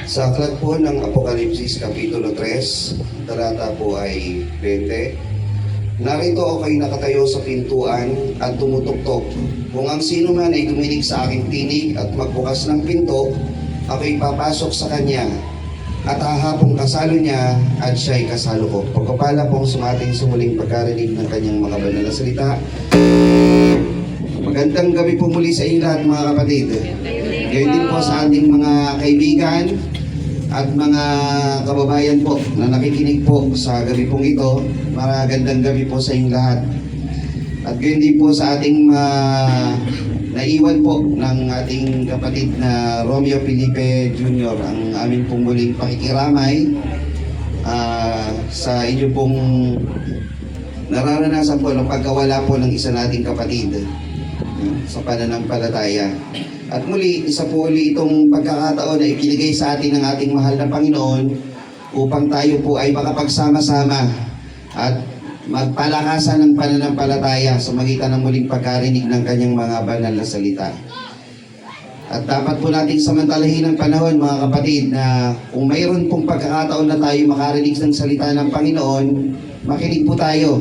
Sa aklat po ng Apokalipsis Kapitulo 3, talata po ay 20. Narito ako'y nakatayo sa pintuan at tumutuktok. Kung ang sino man ay tuminig sa aking tinig at magbukas ng pinto, ako'y papasok sa kanya at hahapong kasalo niya at siya'y kasalo ko. Pagpapala pong sumating sa muling pagkarinig ng kanyang mga banal na salita. Magandang gabi po muli sa inyo lahat, mga kapatid. Gayon din po sa ating mga kaibigan at mga kababayan po na nakikinig po sa gabi pong ito. Magandang gabi po sa inyong lahat. At gayon din po sa ating naiwan po ng ating kapatid na Romeo Felipe Jr. ang aming pong muling pakikiramay sa inyo pong nararanasan po ng pagkawala po ng isa nating kapatid sa pananampalataya. At muli, isa po ulit itong pagkakataon na ibinigay sa atin ng ating mahal na Panginoon upang tayo po ay makapagsama-sama at magpalakasan ng pananampalataya sa magitan ng muling pagkarinig ng kanyang mga banal na salita. At dapat po nating samantalahin ang panahon, mga kapatid, na kung mayroon pong pagkakataon na tayo makarinig ng salita ng Panginoon, makinig po tayo.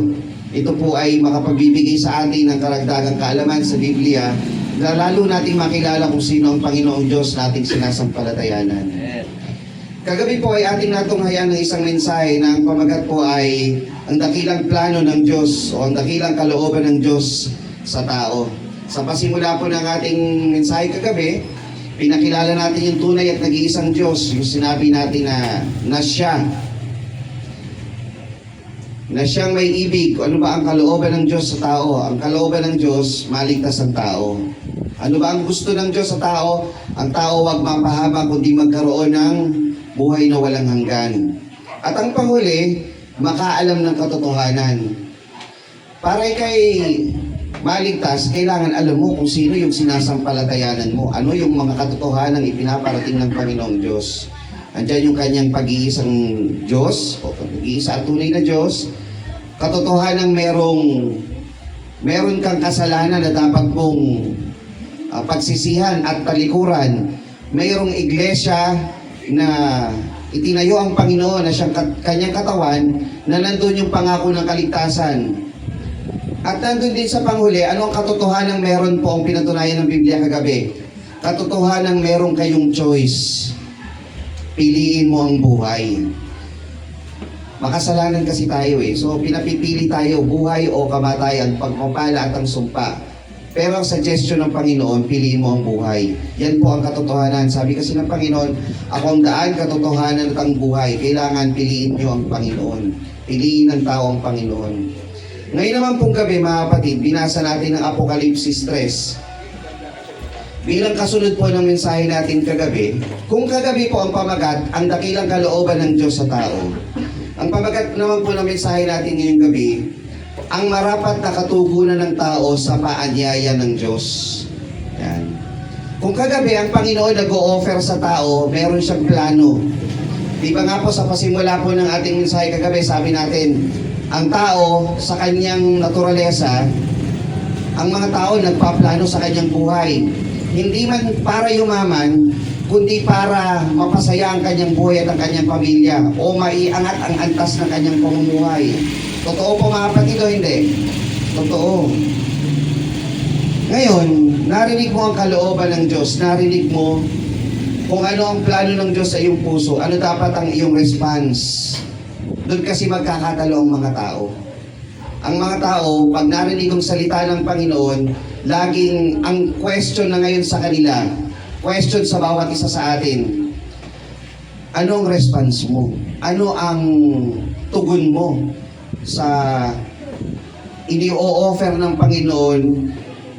Ito po ay makapagbibigay sa atin ng karagdagang kaalaman sa Biblia na lalo nating makilala kung sino ang Panginoong Diyos nating sinasampalatayanan. Kagabi po ay ating natunghayan ng isang mensahe na ang pamagat po ay ang dakilang plano ng Diyos o ang dakilang kalooban ng Diyos sa tao. Sa pasimula po ng ating mensahe kagabi, pinakilala natin yung tunay at nag-iisang Diyos. Yung sinabi natin na siyang may ibig. Ano ba ang kalooban ng Diyos sa tao? Ang kalooban ng Diyos, maligtas ang tao. Ano ba ang gusto ng Diyos sa tao? Ang tao wag mapahaba kundi magkaroon ng buhay na walang hanggan. At ang panghuli, makaalam ng katotohanan. Para kay maligtas, kailangan alam mo kung sino yung sinasampalatayanan mo. Ano yung mga katotohanan ipinaparating ng Panginoong Diyos. Andiyan yung kanyang pag-iisang Diyos, o pag-iisa at tunay na Diyos. Katotohanan meron kang kasalanan na dapat mong pagsisihan at talikuran. Mayroong iglesia na itinayo ang Panginoon na siyang kanyang katawan, na nandun yung pangako ng kaligtasan. At nandun din sa panghuli, ano ang katotohanan meron po ang pinatunayan ng Biblia kagabi? Katotohanan meron kayong choice. Piliin mo ang buhay. Makasalanan kasi tayo So pinapipili tayo, buhay o kamatayan, pagpapala at ang sumpa. Pero ang suggestion ng Panginoon, piliin mo ang buhay. Yan po ang katotohanan. Sabi kasi ng Panginoon, ako ang daan, katotohanan at ang buhay. Kailangan piliin nyo ang Panginoon. Piliin ng tao ang Panginoon. Ngayon naman pong gabi, mga kapatid, binasa natin ang Apokalipsis 3. Bilang kasunod po ng mensahe natin kagabi, kung kagabi po ang pamagat, ang dakilang kalooban ng Diyos sa tao. Ang pamagat naman po ng mensahe natin ngayong gabi, ang marapat na katugunan ng tao sa paanyaya ng Diyos. Yan. Kung kagabi ang Panginoon nag-o-offer sa tao, meron siyang plano. Di ba nga po sa pasimula po ng ating mensahe kagabi, sabi natin, ang tao sa kanyang naturalesa, ang mga tao nagpaplano sa kanyang buhay. Hindi man para yumaman, kundi para mapasaya ang kanyang buhay at ang kanyang pamilya o maiangat ang antas ng kanyang pamumuhay. Totoo po, mga kapatid, o hindi? Totoo. Ngayon, narinig mo ang kalooban ng Diyos, narinig mo kung ano ang plano ng Diyos sa iyong puso, ano dapat ang iyong response. Doon kasi magkakatalo ang mga tao. Ang mga tao, pag narinig ang salita ng Panginoon, laging ang question na ngayon sa kanila, question sa bawat isa sa atin, ano ang response mo? Ano ang tugon mo sa ini-o-offer ng Panginoon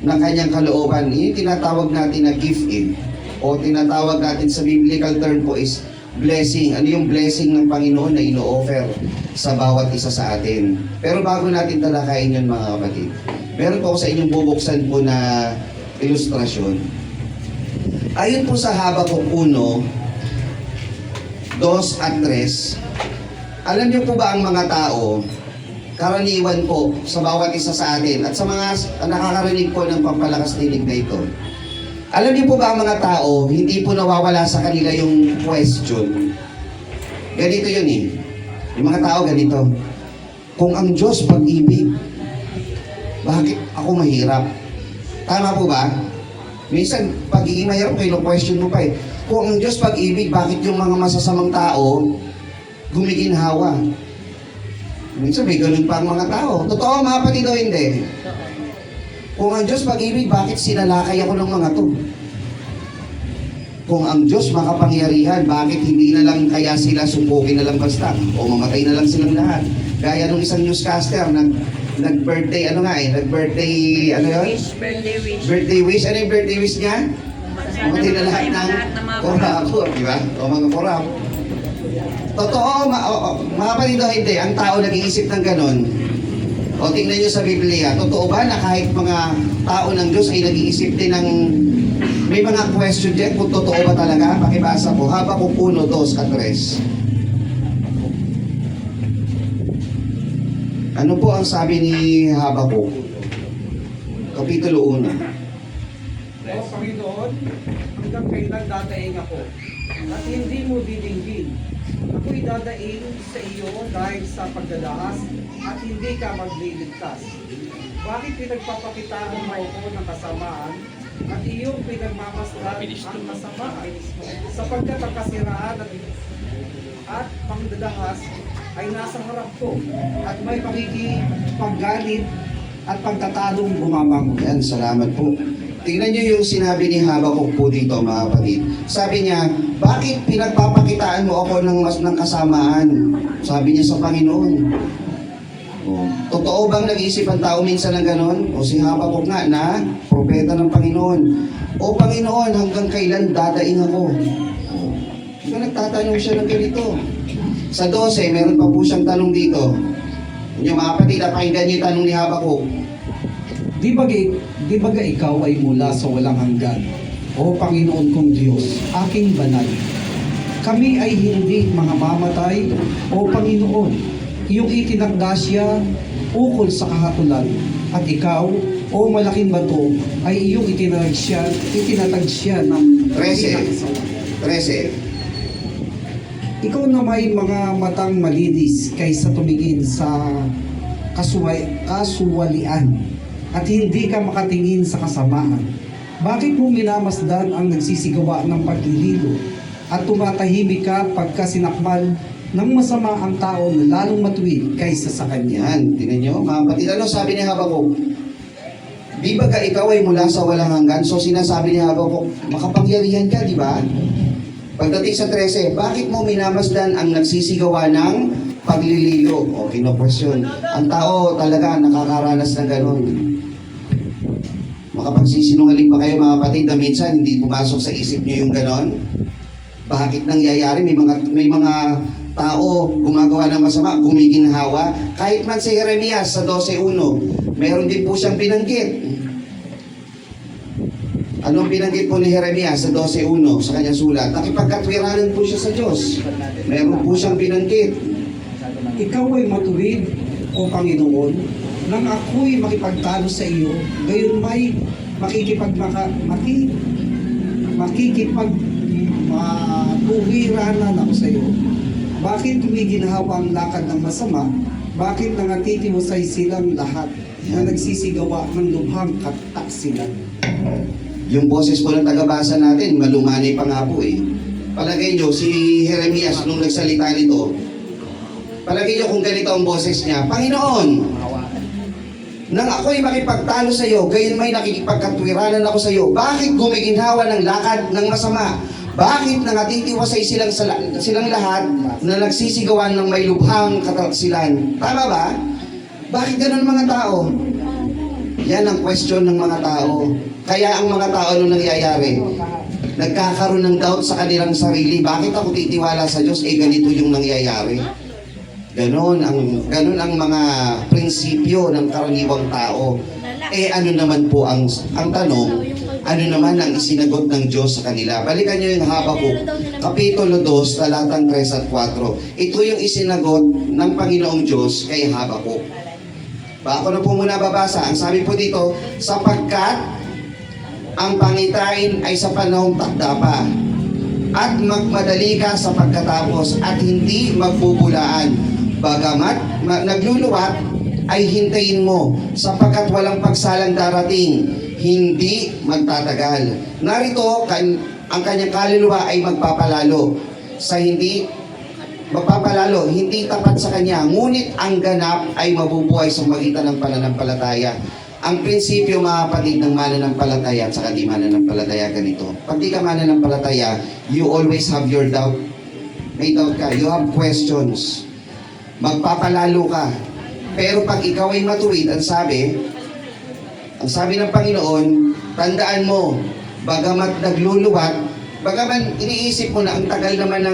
ng kanyang kalooban? Yung tinatawag natin na give-in, o tinatawag natin sa biblical term po is blessing. Ano yung blessing ng Panginoon na ino-offer sa bawat isa sa atin? Pero bago natin talakayin yun, mga kapatid, meron po ako sa inyong bubuksan po na ilustrasyon. Ayon po sa Habakuk 1, 2 at 3, alam niyo po ba ang mga tao, karaniwan po sa bawat isa sa atin at sa mga nakakarinig po ng pampalakas dinig na ito, Alam niyo po ba ang mga tao, hindi po nawawala sa kanila yung question. Ganito yun eh. Yung mga tao ganito. Kung ang Diyos pag-ibig, bakit ako mahirap? Tama po ba? Minsan, pagiging mahirap, kayo question mo pa eh. Kung ang Diyos pag-ibig, bakit yung mga masasamang tao gumiginhawa? Minsan may ganun pa ang mga tao. Totoo, mga kapatid o hindi? Kung ang Diyos pag-ibig, bakit sinalakay ako ng mga to? Kung ang Diyos makapangyarihan, bakit hindi na lang kaya sila supukin na lang basta? O mamatay na lang silang lahat? Gaya nung isang newscaster, nag-birthday, nag-birthday, ano yun? Birthday wish. Birthday wish. Ano yung birthday wish niya? Mamatay na lahat ng korapor, di ba? O mga korap. Totoo, mga panindo, hindi. Ang tao nag-iisip ng ganun. O tingnan nyo sa Biblia, totoo ba na kahit mga tao ng Diyos ay nag-iisip din ng may mga question dyan kung totoo ba talaga? Pakibasa po, Habakuk 1, 2, 3. Ano po ang sabi ni Habakuk? Kapitulo 1. O Panginoon, hanggang kailan dadaing ako at hindi mo didinggin? Ako'y dadaing sa iyo dahil sa pagdadahas at hindi ka magliligtas. Bakit pinagpapakitaan mo ako ng kasamaan at iyong pinagmamasdan ang kasamaan? Sapagkat ang kasiraan at pagdadahas ay nasa harap ko at may paggalit at pagtatalong bumabangon. Yan, salamat po. Tingnan nyo yung sinabi ni Habakuk po dito, mga kapatid. Sabi niya, bakit pinagpapakitaan mo ako ng kasamaan? Sabi niya sa Panginoon. Oh. Totoo bang nag-iisip ang tao minsan ng ganon? O si Habakuk nga na propeta ng Panginoon. O Panginoon, hanggang kailan dadaing ako? Oh. Diba nagtatanong siya ng ganito? Sa 12, meron pa po siyang tanong dito. Yung mga kapatid, napakinggan niyo yung tanong ni Habakuk. Di baga ikaw ay mula sa walang hanggan, O Panginoon kong Diyos, aking banal. Kami ay hindi mga mamatay, O Panginoon. Iyong itinakda siya ukol sa kahatulan, at ikaw, O malaking bato, ay iyong itinatag siya ng 13. Ikaw na may mga matang malinis kaysa tumingin sa kasuwalian at hindi ka makatingin sa kasamaan. Bakit mo minamasdan ang nagsisigawa ng paglililo at tumatahimik ka pagka sinakmal ng masama ang tao na lalong matuwid kaysa sa kanya? Yan, tingnan nyo, mga kapatid. Ano sabi ni Habakuk? Di ba ikaw ay mula sa walang hanggan? So sinasabi ni Habakuk, makapangyarihan ka, di ba? Pagdating sa 13, bakit mo minamasdan ang nagsisigawa ng paglililo? O, kino-question. Ang tao talaga nakakaranas ng ganun. Makapagsisinungaling ba kayo, mga kapatid, na minsan hindi pumasok sa isip nyo yung ganon? Bakit nangyayari? May mga tao gumagawa ng masama, gumiginhawa. Kahit man si Jeremias sa 12.1, meron din po siyang binanggit. Anong binanggit po ni Jeremias sa 12.1 sa kanyang sulat? Nakipagkatwiranan po siya sa Diyos. Meron po siyang binanggit. Ikaw ay matuwid, O Panginoon, nang ako'y makipagtalo sa iyo, gayon may makikipagtuwiranan ako sa iyo. Bakit gumiginhawa ang lakad ng masama? Bakit nangatitiwasay silang lahat na nagsisigawa ng lubhang kataksilan? Yung boses po ng tagabasa natin, malumanay pa nga po eh. Palagay nyo, si Jeremias nung nagsalita nito, palagay nyo kung ganito ang boses niya, Panginoon, nang ako'y makipagtalo sa iyo, gayon may nakikipagkatwiranan ako sa iyo, bakit gumiginhawa ng lakad ng masama? Bakit nangatitiwasay silang lahat na nagsisigawan ng may lubhang kataksilan? Tama ba? Bakit ganun mga tao? Yan ang question ng mga tao. Kaya ang mga tao nung nangyayari, nagkakaroon ng doubt sa kanilang sarili. Bakit ako titiwala sa Diyos? Ganito yung nangyayari. Ganon ang mga prinsipyo ng karaniwang tao. Ano naman po ang tanong, ano naman ang isinagot ng Diyos sa kanila? Balikan nyo yung Habakuk, Kapitulo 2, talatang 3 at 4. Ito yung isinagot ng Panginoong Diyos kay Habakuk. Ako na po muna babasa. Ang sabi po dito, sapagkat ang pangitain ay sa panahong takda pa, at magmadali ka sa pagkatapos at hindi magbubulaan. Bagamat nagluluwat, ay hintayin mo sapagkat walang pagsalang darating, hindi magtatagal. Narito, ang kanyang kaluluwa ay magpapalalo sa hindi tapat sa kanya, ngunit ang ganap ay mabubuhay sa magitan ng pananampalataya. Ang prinsipyo, mga kapatid, ng mananampalataya at saka di mananampalataya ganito. Pag di ka mananampalataya, you always have your doubt. May doubt ka, you have questions. Magpapalalo ka. Pero pag ikaw ay matuwid, ang sabi ng Panginoon, tandaan mo, bagamat nagluluwat, bagaman iniisip mo na ang tagal naman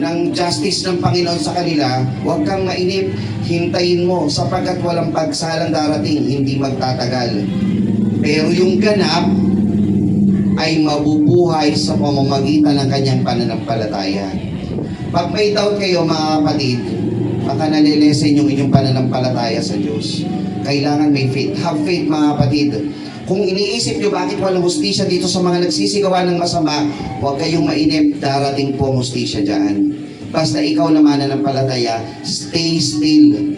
ng justice ng Panginoon sa kanila, huwag kang mainip, hintayin mo, sapagkat walang pagsalang darating, hindi magtatagal. Pero yung ganap ay mabubuhay sa pamamagitan ng kanyang pananampalataya. Pag may doubt kayo, mga kapatid, baka nalilesen yung inyong pananampalataya sa Diyos. Kailangan may faith. Have faith, mga kapatid. Kung iniisip nyo bakit walang hustisya dito sa mga nagsisigawa ng masama, huwag kayong mainip, darating po ang hustisya dyan. Basta ikaw na mananampalataya, stay still.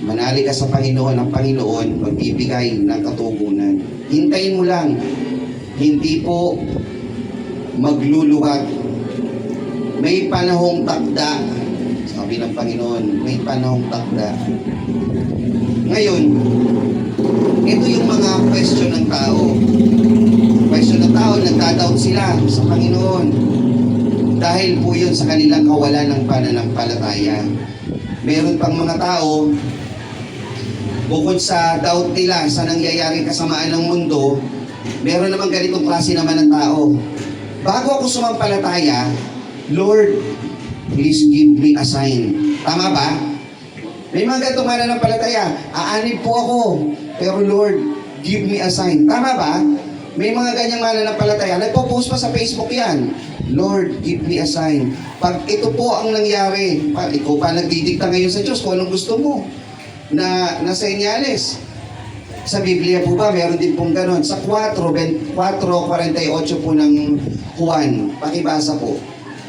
Manali ka sa Panginoon, ang Panginoon magbibigay ng katugunan. Hintayin mo lang, hindi po magluluwag. May panahong takda, sabi ng Panginoon, may panahong takda. Ngayon, ito yung mga question ng tao. Question ng tao, nagdadoubt sila sa Panginoon. Dahil po yun sa kanilang kawalan ng pananampalataya. Meron pang mga tao, bukod sa doubt nila sa nangyayaring kasamaan ng mundo, meron naman ganitong klase naman ng tao. Bago ako sumampalataya, Lord, please give me a sign. Tama ba? May mga ganitong mananampalataya, aanib po ako, pero Lord, give me a sign. Tama ba? May mga ganyang mananampalataya, nagpo-post pa sa Facebook yan. Lord, give me a sign. Pag ito po ang nangyari, ikaw pa nagdidikta ngayon sa Diyos kung anong gusto mo na senyales. Sa Biblia po ba, meron din pong ganon. Sa 4:48 po ng Juan, pakibasa po.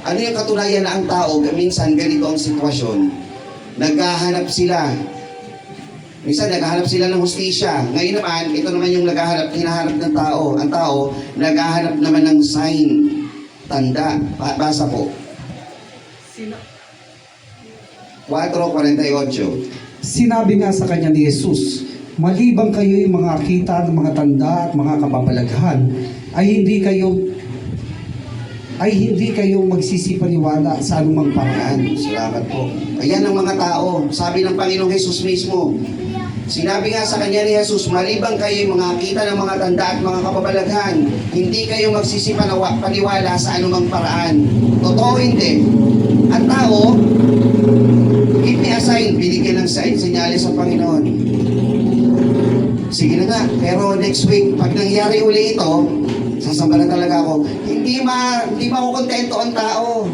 Ano yung katunayan na ang tao, minsan ganito ang sitwasyon. Naghahanap sila. Minsan naghahanap sila ng hustisya. Ngayon naman, ito naman yung hinahanap ng tao. Ang tao, naghahanap naman ng sign. Tanda. Basa po. 4:48. Sinabi nga sa kanya ni Jesus, maliban kayo'y mga kita ng mga tanda at mga kababalaghan, ay hindi kayo magsisipaniwala sa anumang paraan. Salamat po. Ayan ang mga tao. Sabi ng Panginoong Jesus mismo. Sinabi nga sa kanya ni Jesus, maliban kayo mga kita ng mga tanda at mga kababalaghan, hindi kayo magsisipaniwala sa anumang paraan. Totoo hindi. Ang tao, give me a sign, binigyan ng sign, senyales sa Panginoon. Sige na nga, pero next week, pag nangyari uli ito, sasamba na talaga ako. Hindi makukontento ang tao.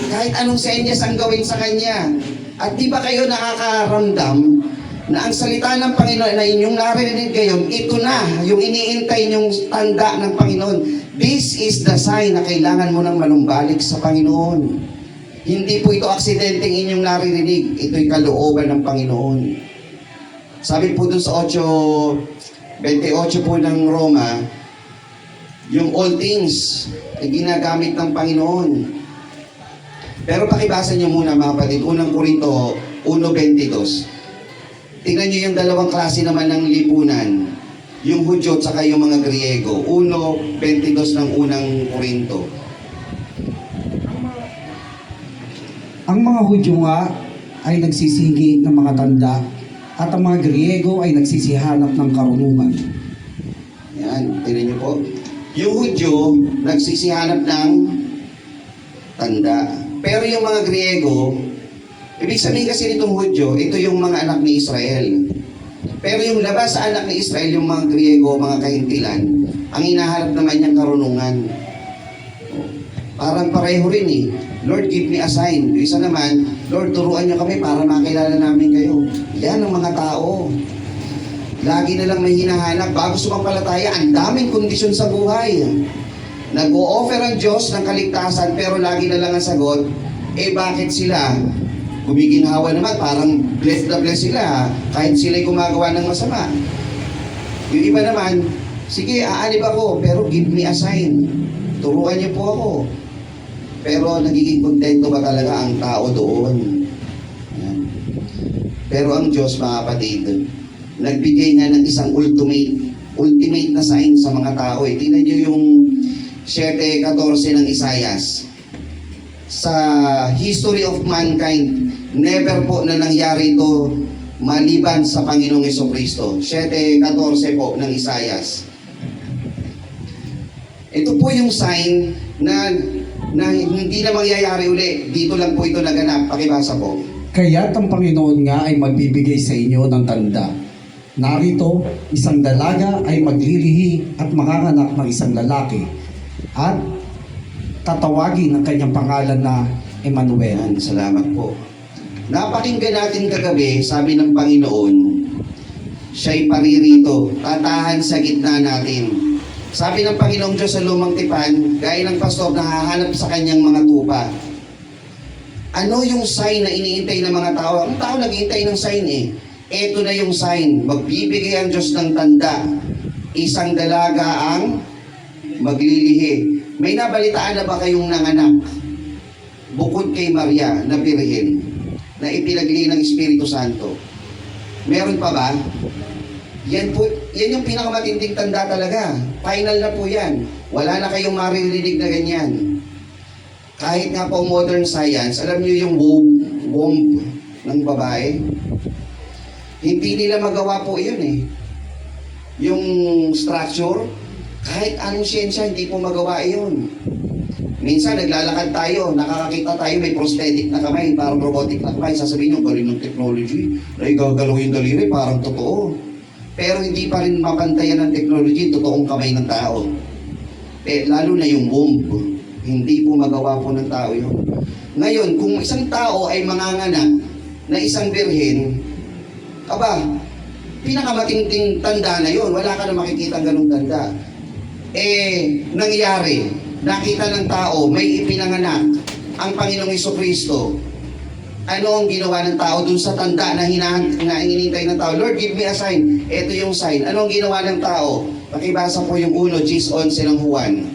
Kahit anong senyas ang gawin sa kanya. At di ba kayo nakakaramdam na ang salita ng Panginoon na inyong narinig ngayon, ito na yung iniintay niyong tanda ng Panginoon. This is the sign na kailangan mo nang manumbalik sa Panginoon. Hindi po ito aksidenteng inyong naririnig. Ito'y kalooban ng Panginoon. Sabi po dun sa 8:28 po ng Roma, yung all things ay ginagamit ng Panginoon. Pero pakibasa niyo muna, mga kapatid, unang Korinto 1:22. Tingnan niyo yung dalawang klase naman ng lipunan. Yung Hudyo at saka yung mga Griego. 1:22 ng unang Korinto. Ang mga Hudyo nga ay nagsisigi ng mga tanda at ang mga Griego ay nagsisihanap ng karunungan. Yan, tingnan niyo po. Yung Hudyo, nagsisihanap ng tanda. Pero yung mga Griego, ibig sabihin kasi nitong Hudyo, ito yung mga anak ni Israel. Pero yung labas sa anak ni Israel, yung mga Griego, mga kahintilan, ang hinahanap naman niyang karunungan. Parang pareho rin eh. Lord, give me a sign. Yung isa naman, Lord, turuan niyo kami para makilala namin kayo. Yan ang mga tao. Lagi na lang may hinahanap. Bago sumampalataya, ang daming kondisyon sa buhay. Nag-o-offer ang Diyos ng kaligtasan pero lagi na lang ang sagot, bakit sila gumiginhawa naman, parang blessed na blessed sila kahit sila'y gumagawa ng masama. Yung iba naman, sige, aanib ako, pero give me a sign. Turuan niyo po ako. Pero nagiging kontento ba talaga ang tao doon? Yan. Pero ang Diyos, mga kapatid, nagbigay nga ng isang ultimate na sign sa mga tao. Tingnan niyo yung 7:14 ng Isaias. Sa history of mankind, never po na nangyari ito maliban sa Panginoong Jesucristo. 7:14 po ng Isaias. Ito po yung sign na hindi na mangyayari uli. Dito lang po ito naganap. Pakibasa po. Kaya't ang Panginoon nga ay magbibigay sa inyo ng tanda. Narito, isang dalaga ay maglilihi at manganganak ng isang lalaki. At tatawagin ang kanyang pangalan na Emmanuel. Ayan, salamat po. Napakinggan natin kagabi, sabi ng Panginoon, siya'y paririto, tatahan sa gitna natin. Sabi ng Panginoong Diyos sa Lumang Tipan, gaya ng pastor na hahanap sa kanyang mga tupa. Ano yung sign na iniintay ng mga tao? Ang tao nag-iintay ng sign eh. Ito na yung sign. Magbibigay ang Diyos ng tanda. Isang dalaga ang maglilihi. May nabalitaan na ba kayong nanganak? Bukod kay Maria na birhen, na ipinaglihi ng Espiritu Santo. Meron pa ba? Yan yung pinakamatinding tanda talaga. Final na po yan. Wala na kayong maririnig na ganyan. Kahit nga po modern science, alam niyo yung womb ng babae? Hindi nila magawa po yun eh. Yung structure, kahit anong siyensya, hindi po magawa yun. Minsan, naglalakad tayo, nakakakita tayo, may prosthetic na kamay, parang robotic na kamay. Sasabihin nyo, galing ng technology, ay gagalaw yung daliri, parang totoo. Pero hindi pa rin mapantayan ng technology, totoong kamay ng tao. Lalo na yung womb, hindi po magawa po ng tao yun. Ngayon, kung isang tao ay manganganak na isang birhen, aba, pinakamatingting tanda na yun, wala ka na makikita ganung tanda. Nangyari, nakita ng tao, may ipinanganak ang Panginoong Jesucristo. Ano ang ginawa ng tao dun sa tanda na hinihintay ng tao? Lord, give me a sign. Ito yung sign. Ano ang ginawa ng tao? Pakibasa po yung 1:11 ng Juan.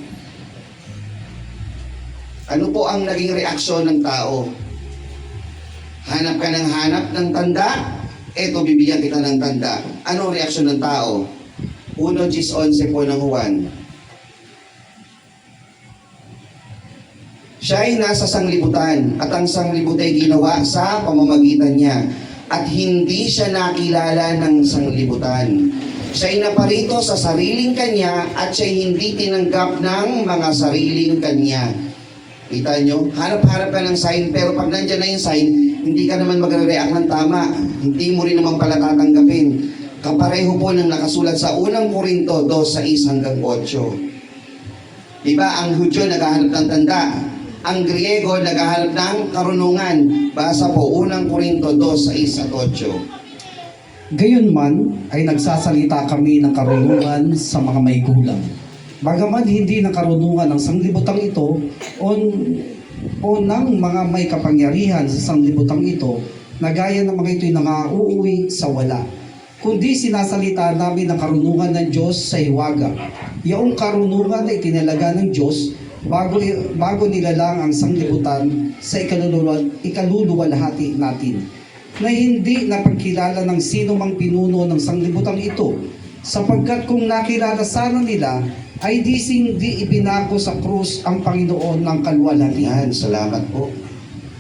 Ano po ang naging reaksyon ng tao? Hanap ka ng hanap ng tanda? Ito, bibigyan kita ng tanda. Ano ang reaksyon ng tao? 1:11 po ng Juan. Siya ay nasa sanglibutan at ang sanglibut ay ginawa sa pamamagitan niya at hindi siya nakilala ng sanglibutan. Siya ay naparito sa sariling kanya at siya ay hindi tinanggap ng mga sariling kanya. Kita nyo? Hanap-hanap ka ng sign pero pag nandyan na yung sign, hindi ka naman magre-react ng tama. Hindi mo rin naman pala tatanggapin. Kapareho po ng nakasulat sa unang Korinto 2:6-8. Diba, ang Hudyo naghahanap ng tanda. Ang Griego naghahanap ng karunungan. Basa po, unang Korinto 2:6-8. Gayunman ay nagsasalita kami ng karunungan sa mga may gulang. Bagaman hindi ng karunungan ng sanglibutang ito o ng mga may kapangyarihan sa sanglibutang ito na gaya ng mga ito'y nangauuwi sa wala. Kundi sinasalita namin ng karunungan ng Diyos sa hiwaga. Yaong karunungan na itinalaga ng Diyos bago nilalang ang sanglibutan sa ikaluluwalhati natin, na hindi napagkilala ng sino mang pinuno ng sanglibutang ito, sapagkat kung nakilala sana nila, ay di ibinako sa krus ang Panginoon ng kaluwalhatian. Yan, salamat po.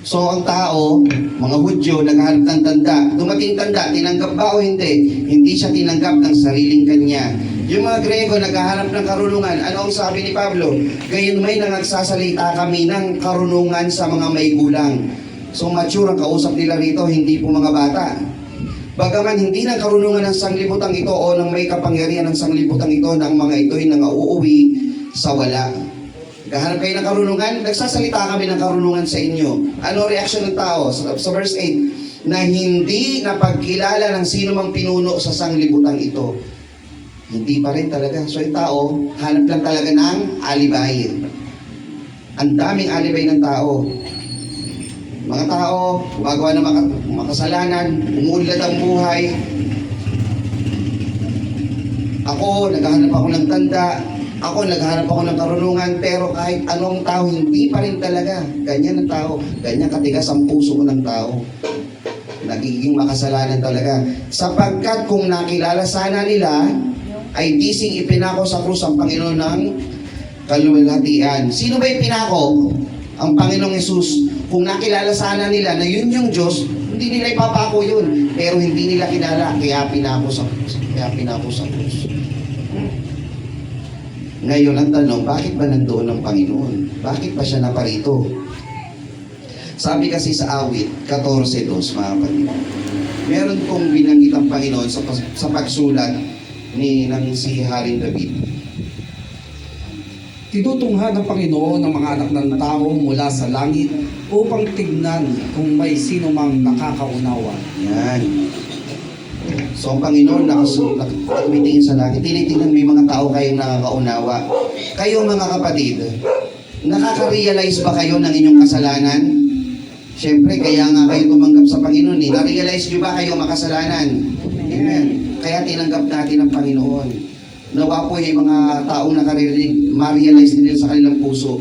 So ang tao, mga Hudyo, naghahanap ng tanda. Dumating tanda, tinanggap ba o hindi? Hindi siya tinanggap ng sariling kanya. Yung mga Grego, naghahanap ng karunungan. Ano ang sabi ni Pablo? Gayon may nagsasalita kami ng karunungan sa mga may gulang. So mature ang kausap nila rito, hindi po mga bata. Bagaman hindi ng karunungan ng sanglibutang ito o ng may kapangyarihan ng sanglibutang ito ng mga ito'y nangauuwi sa wala. Naghahanap kayo ng karunungan, nagsasalita kami ng karunungan sa inyo. Ano reaksyon ng tao? Sa verse 8, na hindi napagkilala ng sino mang pinuno sa sanglibutang ito. Hindi pa rin talaga. So yung tao, hanap lang talaga ng alibay. Ang daming alibay ng tao. Mga tao, gumagawa ng makasalanan, umulad ang buhay. Ako, naghahanap ako ng tanda. Ako, naghahanap ako ng karunungan. Pero kahit anong tao, hindi pa rin talaga. Ganyan ang tao. Ganyan katigas ang puso ng tao. Nagiging makasalanan talaga. Sapagkat kung nakilala sana nila, ay dising ipinako sa krus ang Panginoon ng kaluwalhatian. Sino ba ipinako? Ang Panginoong Yesus. Kung nakilala sana nila na yun yung Diyos, hindi nila ipapako yun. Pero hindi nila kilala, kaya pinako sa krus. Ngayon ang tanong, bakit ba nandoon ang Panginoon? Bakit ba siya naparito? Sabi kasi sa awit, 14:2, mga kapatid. Meron pong binanggit ang Panginoon sa pagsulat ng si Haring David. Tinutunghan ng Panginoon ang mga anak ng tao mula sa langit upang tignan kung may sino mang nakakaunawa. Yan. So ang Panginoon nakatumitingin sa langit. Tinitingnan may mga tao kayong nakakaunawa. Kayo mga kapatid, nakaka-realize ba kayo ng inyong kasalanan? Siyempre, kaya nga kayo tumanggap sa Panginoon. Na-realize nyo ba kayo makasalanan? Amen. Kaya tinanggap natin ang Panginoon. Nawa po yung mga taong nakarinig, ma-realize nila sa kanilang puso.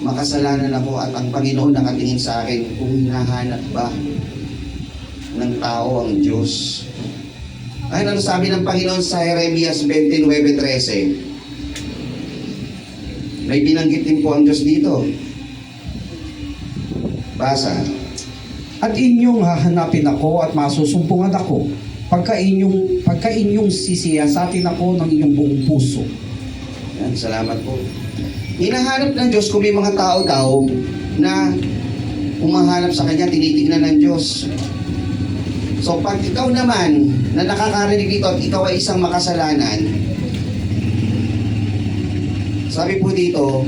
Makasalanan ako at ang Panginoon nakatingin sa akin kung hinahanap ba ng tao ang Diyos. Ay, ano sabi ng Panginoon sa Jeremias 29:13? May binanggit din po ang Diyos dito. Basa. At inyong hahanapin ako at masusumpungan ako pagka inyong sisiyasatin ako ng inyong buong puso. Yan, salamat po. Hinahanap ng Diyos kung may mga tao daw na umahanap sa Kanya, tinitignan ng Diyos. So pag ikaw naman na nakakarinig dito at ikaw ay isang makasalanan, sabi po dito,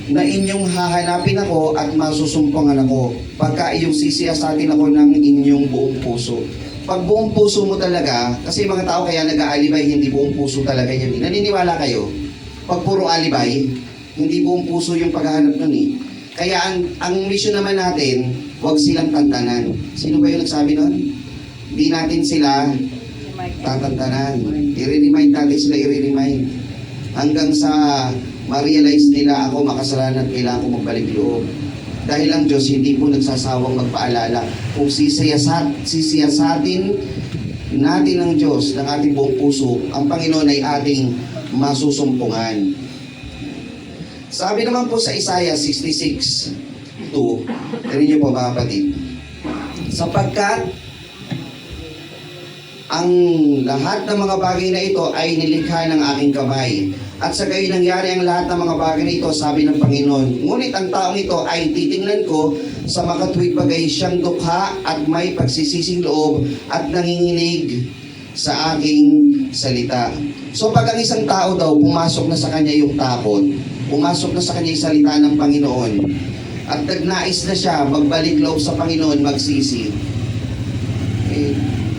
na inyong hahanapin ako at masusumpungan ako pagka iyong sisiyasatin ako ng inyong buong puso. Pag buong puso mo talaga, kasi mga tao kaya nag-aalibay, hindi buong puso talaga yan. Naniniwala kayo? Pag puro alibay, hindi buong puso yung paghahanap nun eh. Kaya ang mission naman natin, huwag silang tantanan. Sino ba yung nagsabi nun? Hindi natin sila tatantanan. I-remind natin sila, i-remind. Hanggang sa ma-realize nila ako makasalanan at kailangan ko magbalik loob. Dahil ang Diyos hindi po nagsasawang magpaalala. Kung sisiyasatin natin ng Diyos ng ating buong puso, ang Panginoon ay ating masusumpungan. Sabi naman po sa Isaiah 66:2, rin niyo po mga kapatid, sapagkat ang lahat ng mga bagay na ito ay nilikha ng aking kamay. At sa gayon nangyari ang lahat ng mga bagay na ito, sabi ng Panginoon. Ngunit ang taong ito ay titingnan ko sa makatuwid bagay siyang dukha at may pagsisising loob at nanginginig sa aking salita. So pag ang isang tao daw, pumasok na sa kanya yung takot, pumasok na sa kanya yung salita ng Panginoon, at nagnais na siya magbalik loob sa Panginoon, magsisi,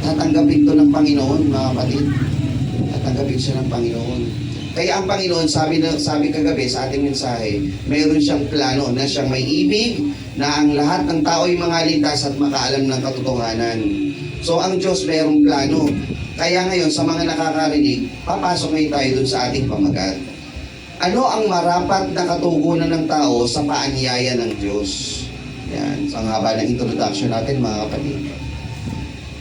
tatanggapin to ng Panginoon, mga kapatid. Tatanggapin siya ng Panginoon. Kaya ang Panginoon, sabi kagabi sa ating mensahe, mayroon siyang plano na siyang may ibig, na ang lahat ng tao ay mga ligtas at makaalam ng katotohanan. So ang Diyos mayroong plano. Kaya ngayon, sa mga nakakarinig, papasok ngayon tayo dun sa ating pamagat. Ano ang marapat na katugunan ng tao sa paanyaya ng Diyos? Yan, sa haba ng introduction natin, mga kapatid.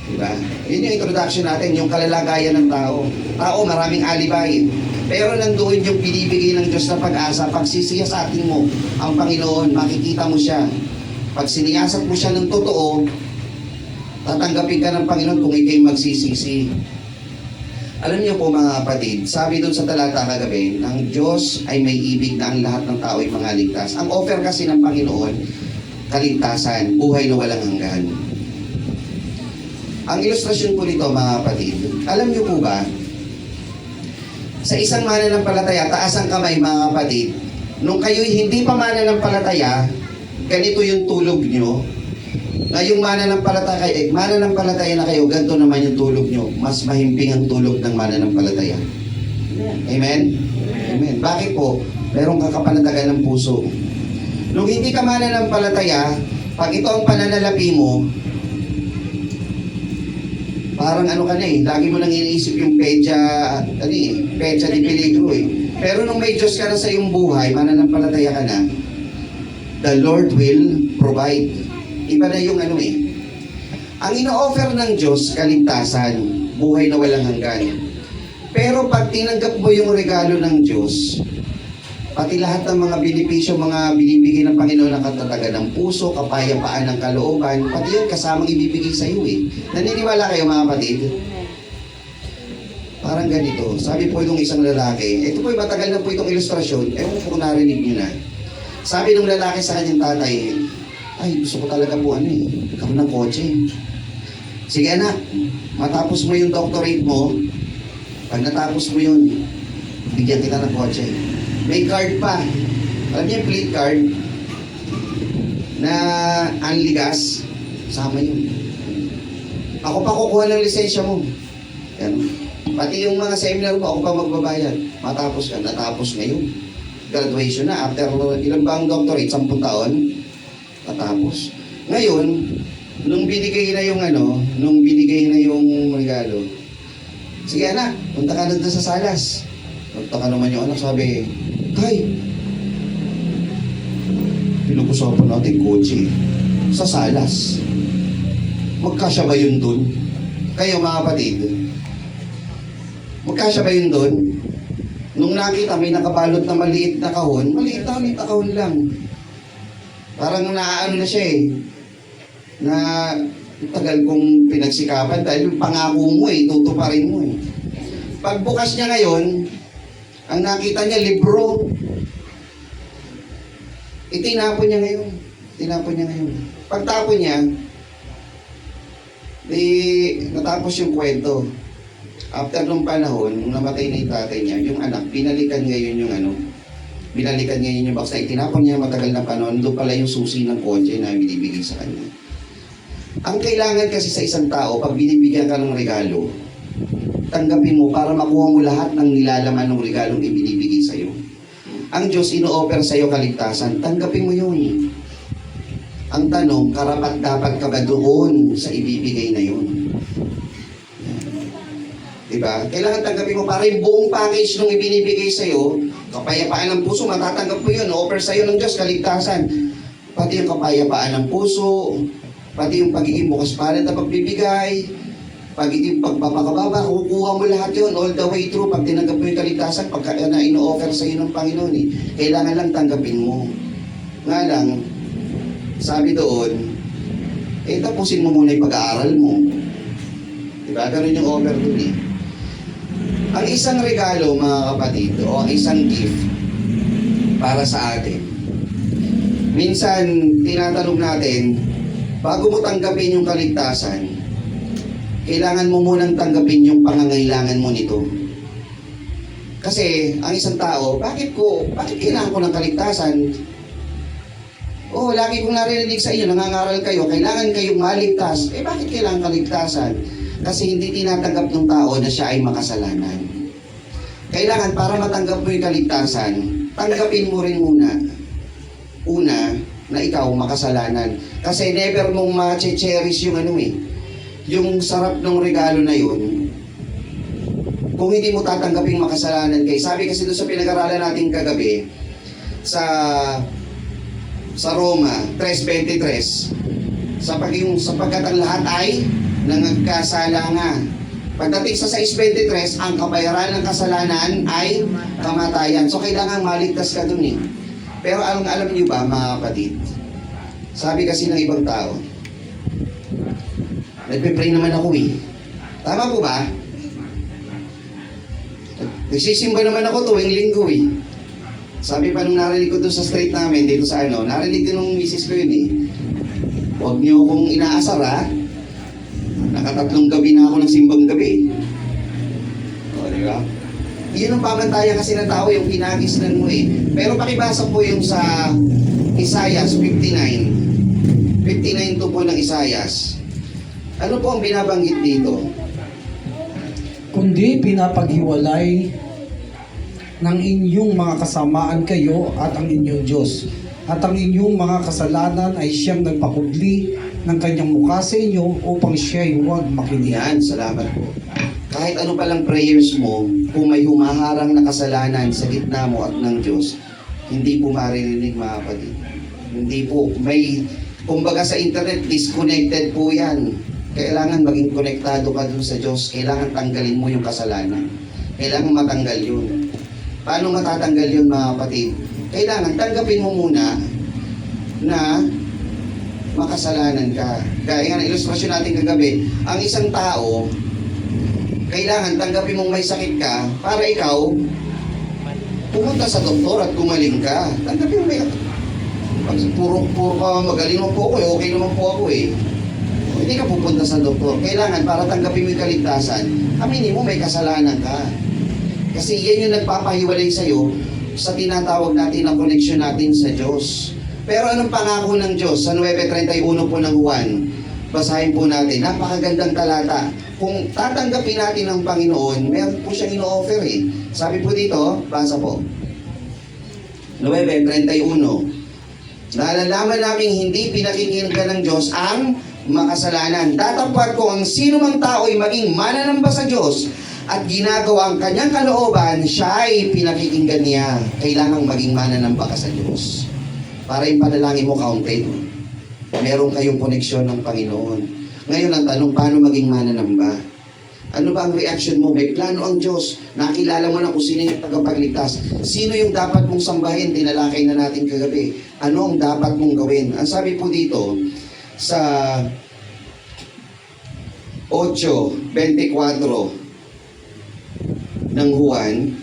Diba? Yun yung introduction natin, yung kalalagayan ng tao. Tao, maraming alibay. Pero nandoon yung binibigay ng Diyos na pag-asa. Pag sisiyasatin mo ang Panginoon, makikita mo siya. Pag siniyasat mo siya ng totoo, tatanggapin ka ng Panginoon kung ikay magsisisi. Alam niyo po mga kapatid, sabi doon sa talata kagabi, ng Diyos ay may ibig na ang lahat ng tao ay mga ligtas. Ang offer kasi ng Panginoon, kaligtasan, buhay na walang hanggan. Ang ilustrasyon po nito mga kapatid, alam niyo po ba, sa isang mananampalataya, taas ang kamay mga kapatid, nung kayo'y hindi pa mananampalataya, ganito yung tulog nyo, Ngayong mananampalataya na kayo, ganito naman yung tulog nyo. Mas mahimping ang tulog ng mananampalataya. Amen? Amen. Bakit po? Merong kakapanatagan ng puso. Nung hindi ka mananampalataya, pag ito ang pananalapi mo, parang ano ka na eh, lagi mo nang iniisip yung petsa di peligro eh. Pero nung may Diyos ka na sa iyong buhay, mananampalataya ka na, the Lord will provide. Iba na yung ano eh. Ang ino-offer ng Diyos, kaligtasan, buhay na walang hanggan. Pero pag tinanggap mo yung regalo ng Diyos, pati lahat ng mga benepisyo, mga binibigay ng Panginoon ng katatagan ng puso, kapayapaan ng kalooban, pati yun kasamang ibibigay sa iyo eh. Naniniwala kayo mga kapatid? Parang ganito. Sabi po itong isang lalaki, ito po matagal na po itong ilustrasyon, ewan ko kung narinig nyo na. Sabi ng lalaki sa kanyang tatay, ay gusto ko talaga po karoon ng kotse. Sige anak, matapos mo yung doctorate mo, pag natapos mo yun, bigyan kita ng kotse. May card pa. Alam niyo yung fleet card na Anli Gas, sama yun. Ako pa kukuha ng lisensya mo. Yan. Pati yung mga seminar mo, ako pa magbabayad. Matapos ka, natapos ngayon. Graduation na. After ilang ba ang doctorate? 10 taon. Natapos. Ngayon, nung binigay na yung regalo, sige anak, punta ka na doon sa Salas. Punta ka naman yung anak, sabi, Kay, pinag-usapan natin kotse sa Salas. Magkasya ba yun doon? Kayo mga kapatid, magkasya ba yun doon? Nung nakita may nakabalot na maliit na kahon lang. Parang naaano na siya eh. Na tagal kong pinagsikapan dahil yung pangako mo tutuparin mo eh. Pagbukas niya ngayon, ang nakita niya libro. Itinapon niya ngayon. Pagtapon niya, natapos yung kwento. After nung panahon, nung namatay na yung tatay niya, yung anak, binalikan ngayon yung box na itinapon niya matagal na panahon, doon pala yung susi ng kotse na binibigay sa kanya. Ang kailangan kasi sa isang tao, pag binibigyan ka ng regalo, tanggapin mo para makuha mo lahat ng nilalaman ng regalong ibinibigay sa iyo. Ang Diyos ino-offer sa iyo kaligtasan, tanggapin mo yun. Ang tanong, karapat dapat ka ba doon sa ibibigay na yun? Diba? Kailangan tanggapin mo para yung buong package nung ibinibigay sa iyo, kapayapaan ng puso, matatanggap mo yun, offer sa iyo ng Diyos, kaligtasan. Pati yung kapayapaan ng puso, pati yung pagiging bukas palad na pagbibigay, pagiging pagpapakababa, kukuha mo lahat yun, all the way through, pag tinanggap mo yung kaligtasan, pagka na ino-offer sa iyo ng Panginoon kailangan lang tanggapin mo. Nga lang, sabi doon, tapusin mo muna yung pag-aaral mo. Diba? Ganun yung offer doon Ang isang regalo, mga kapatid, o ang isang gift para sa atin. Minsan, tinatanong natin, bago mo tanggapin yung kaligtasan, kailangan mo munang tanggapin yung pangangailangan mo nito. Kasi, ang isang tao, bakit kailangan ko ng kaligtasan? Lagi kong narinig sa inyo, nangangaral kayo, kailangan kayong maligtas. Bakit kailangan kaligtasan? Kasi hindi tinatanggap ng tao na siya ay makasalanan. Kailangan para matanggap mo yung kaligtasan, tanggapin mo rin muna. Una, na ikaw makasalanan. Kasi never mong ma-cherish yung yung sarap ng regalo na yun. Kung hindi mo tatanggapin makasalanan kayo. Sabi kasi doon sa pinag-aralan natin kagabi, sa Roma 3:23, sapagkat ang lahat ay nangagkasala nga. Pagdating sa 6:23, ang kabayaran ng kasalanan ay kamatayan. So kailangan maligtas ka dun Pero alam niyo ba mga kapatid, sabi kasi ng ibang tao, nagpe-pray naman ako Tama po ba? Nagsisimba naman ako tuwing linggo Sabi pa nung narinig ko doon sa street namin, dito sa narinig din nung misis ko yun Huwag niyo akong inaasar Nakatatlong gabi na ako ng simbang gabi. Di ba? Yun ang pamantayan kasi ng tao, yung pinagisnan mo Pero pakibasa po yung sa Isaiah 59. 59 59:2 po ng Isayas. Ano po ang binabanggit dito? Kundi pinapaghiwalay ng inyong mga kasamaan kayo at ang inyong Diyos. At ang inyong mga kasalanan ay siyang nagpakubli ng kanyang mukha sa inyo upang siya'y huwag makinig. Yan, salamat po. Kahit ano palang prayers mo, kung may humaharang na kasalanan sa gitna mo at ng Diyos, hindi po maririnig, mga kapatid. Hindi po. May, kumbaga sa internet, disconnected po yan. Kailangan maging konektado ka dun sa Diyos. Kailangan tanggalin mo yung kasalanan. Kailangan matanggal yun. Paano matatanggal yun, mga kapatid? Kailangan tanggapin mo muna na makasalanan ka. Gaya nga ng ilustrasyon natin kagabi, ang isang tao, kailangan tanggapin mong may sakit ka para ikaw pumunta sa doktor at gumaling ka. Tanggapin mo may... Pag puro ka magaling mo po ako, okay naman po ako eh. Hindi ka pupunta sa doktor. Kailangan para tanggapin mo yung kaligtasan, aminin mo may kasalanan ka. Kasi yan yung nagpapahiwalay sa'yo sa tinatawag natin na connection natin sa Diyos. Pero anong pangako ng Diyos? Sa 9:31 po ng Juan, basahin po natin. Napakagandang talata. Kung tatanggapin natin ng Panginoon, meron po siyang ino-offer eh. Sabi po dito, basa po. 9:31. Nalalaman namin hindi pinakikinggan ng Diyos ang makasalanan. Tatapwat ko ang sino mang tao ay maging mananamba sa Diyos at ginagawa ang kanyang kalooban, siya ay pinakikinggan niya. Kailangang maging mananamba ka sa Diyos. Para yung panalangin mo counted. Meron kayong koneksyon ng Panginoon. Ngayon ang tanong, paano maging mananamba? Ano ba ang reaction mo? May plano ang Diyos. Nakilala mo na kung sino yung tagapagligtas. Sino yung dapat mong sambahin? Tinalakay na natin kagabi. Ano ang dapat mong gawin? Ang sabi po dito, sa 8:24 ng Juan,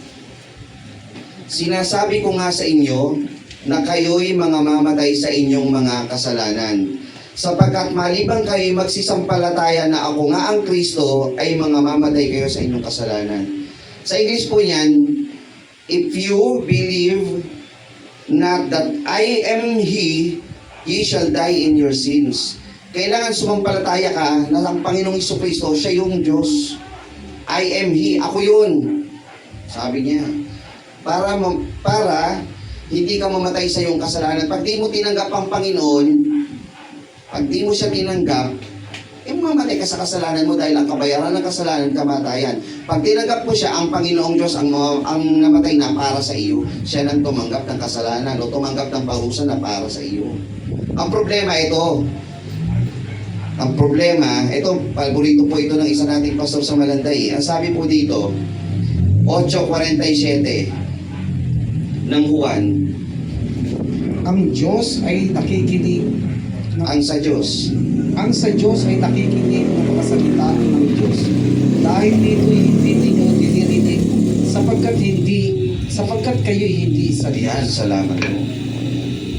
sinasabi ko nga sa inyo na kayo'y mga mamatay sa inyong mga kasalanan. Sapagkat malibang kayo'y magsisampalataya na ako nga ang Kristo, ay mga mamatay kayo sa inyong kasalanan. Sa English po yan, if you believe not that I am He, ye shall die in your sins. Kailangan sumampalataya ka na ang Panginoong Jesucristo, siya yung Diyos. I am He, ako yun. Sabi niya. Para hindi ka mamatay sa iyong kasalanan. Pag di mo tinanggap ang Panginoon, pag di mo siya tinanggap, mamatay ka sa kasalanan mo dahil ang kabayaran ng kasalanan, kamatayan. Pag tinanggap mo siya, ang Panginoong Diyos ang namatay na para sa iyo. Siya nang tumanggap ng kasalanan o tumanggap ng parusa na para sa iyo. Ang problema ito, paborito po ito ng isa nating pastor sa Malanday. Ang sabi po dito, 8:47 ng Juan, Ang Diyos ay nakikinig. ang sa Diyos. Ang sa Diyos ay nakikinig ng mga salita ng Diyos. Dahil dito'y hindi ninyo dinirinig sapagkat kayo'y hindi sa Ayan, Diyos. salamat po.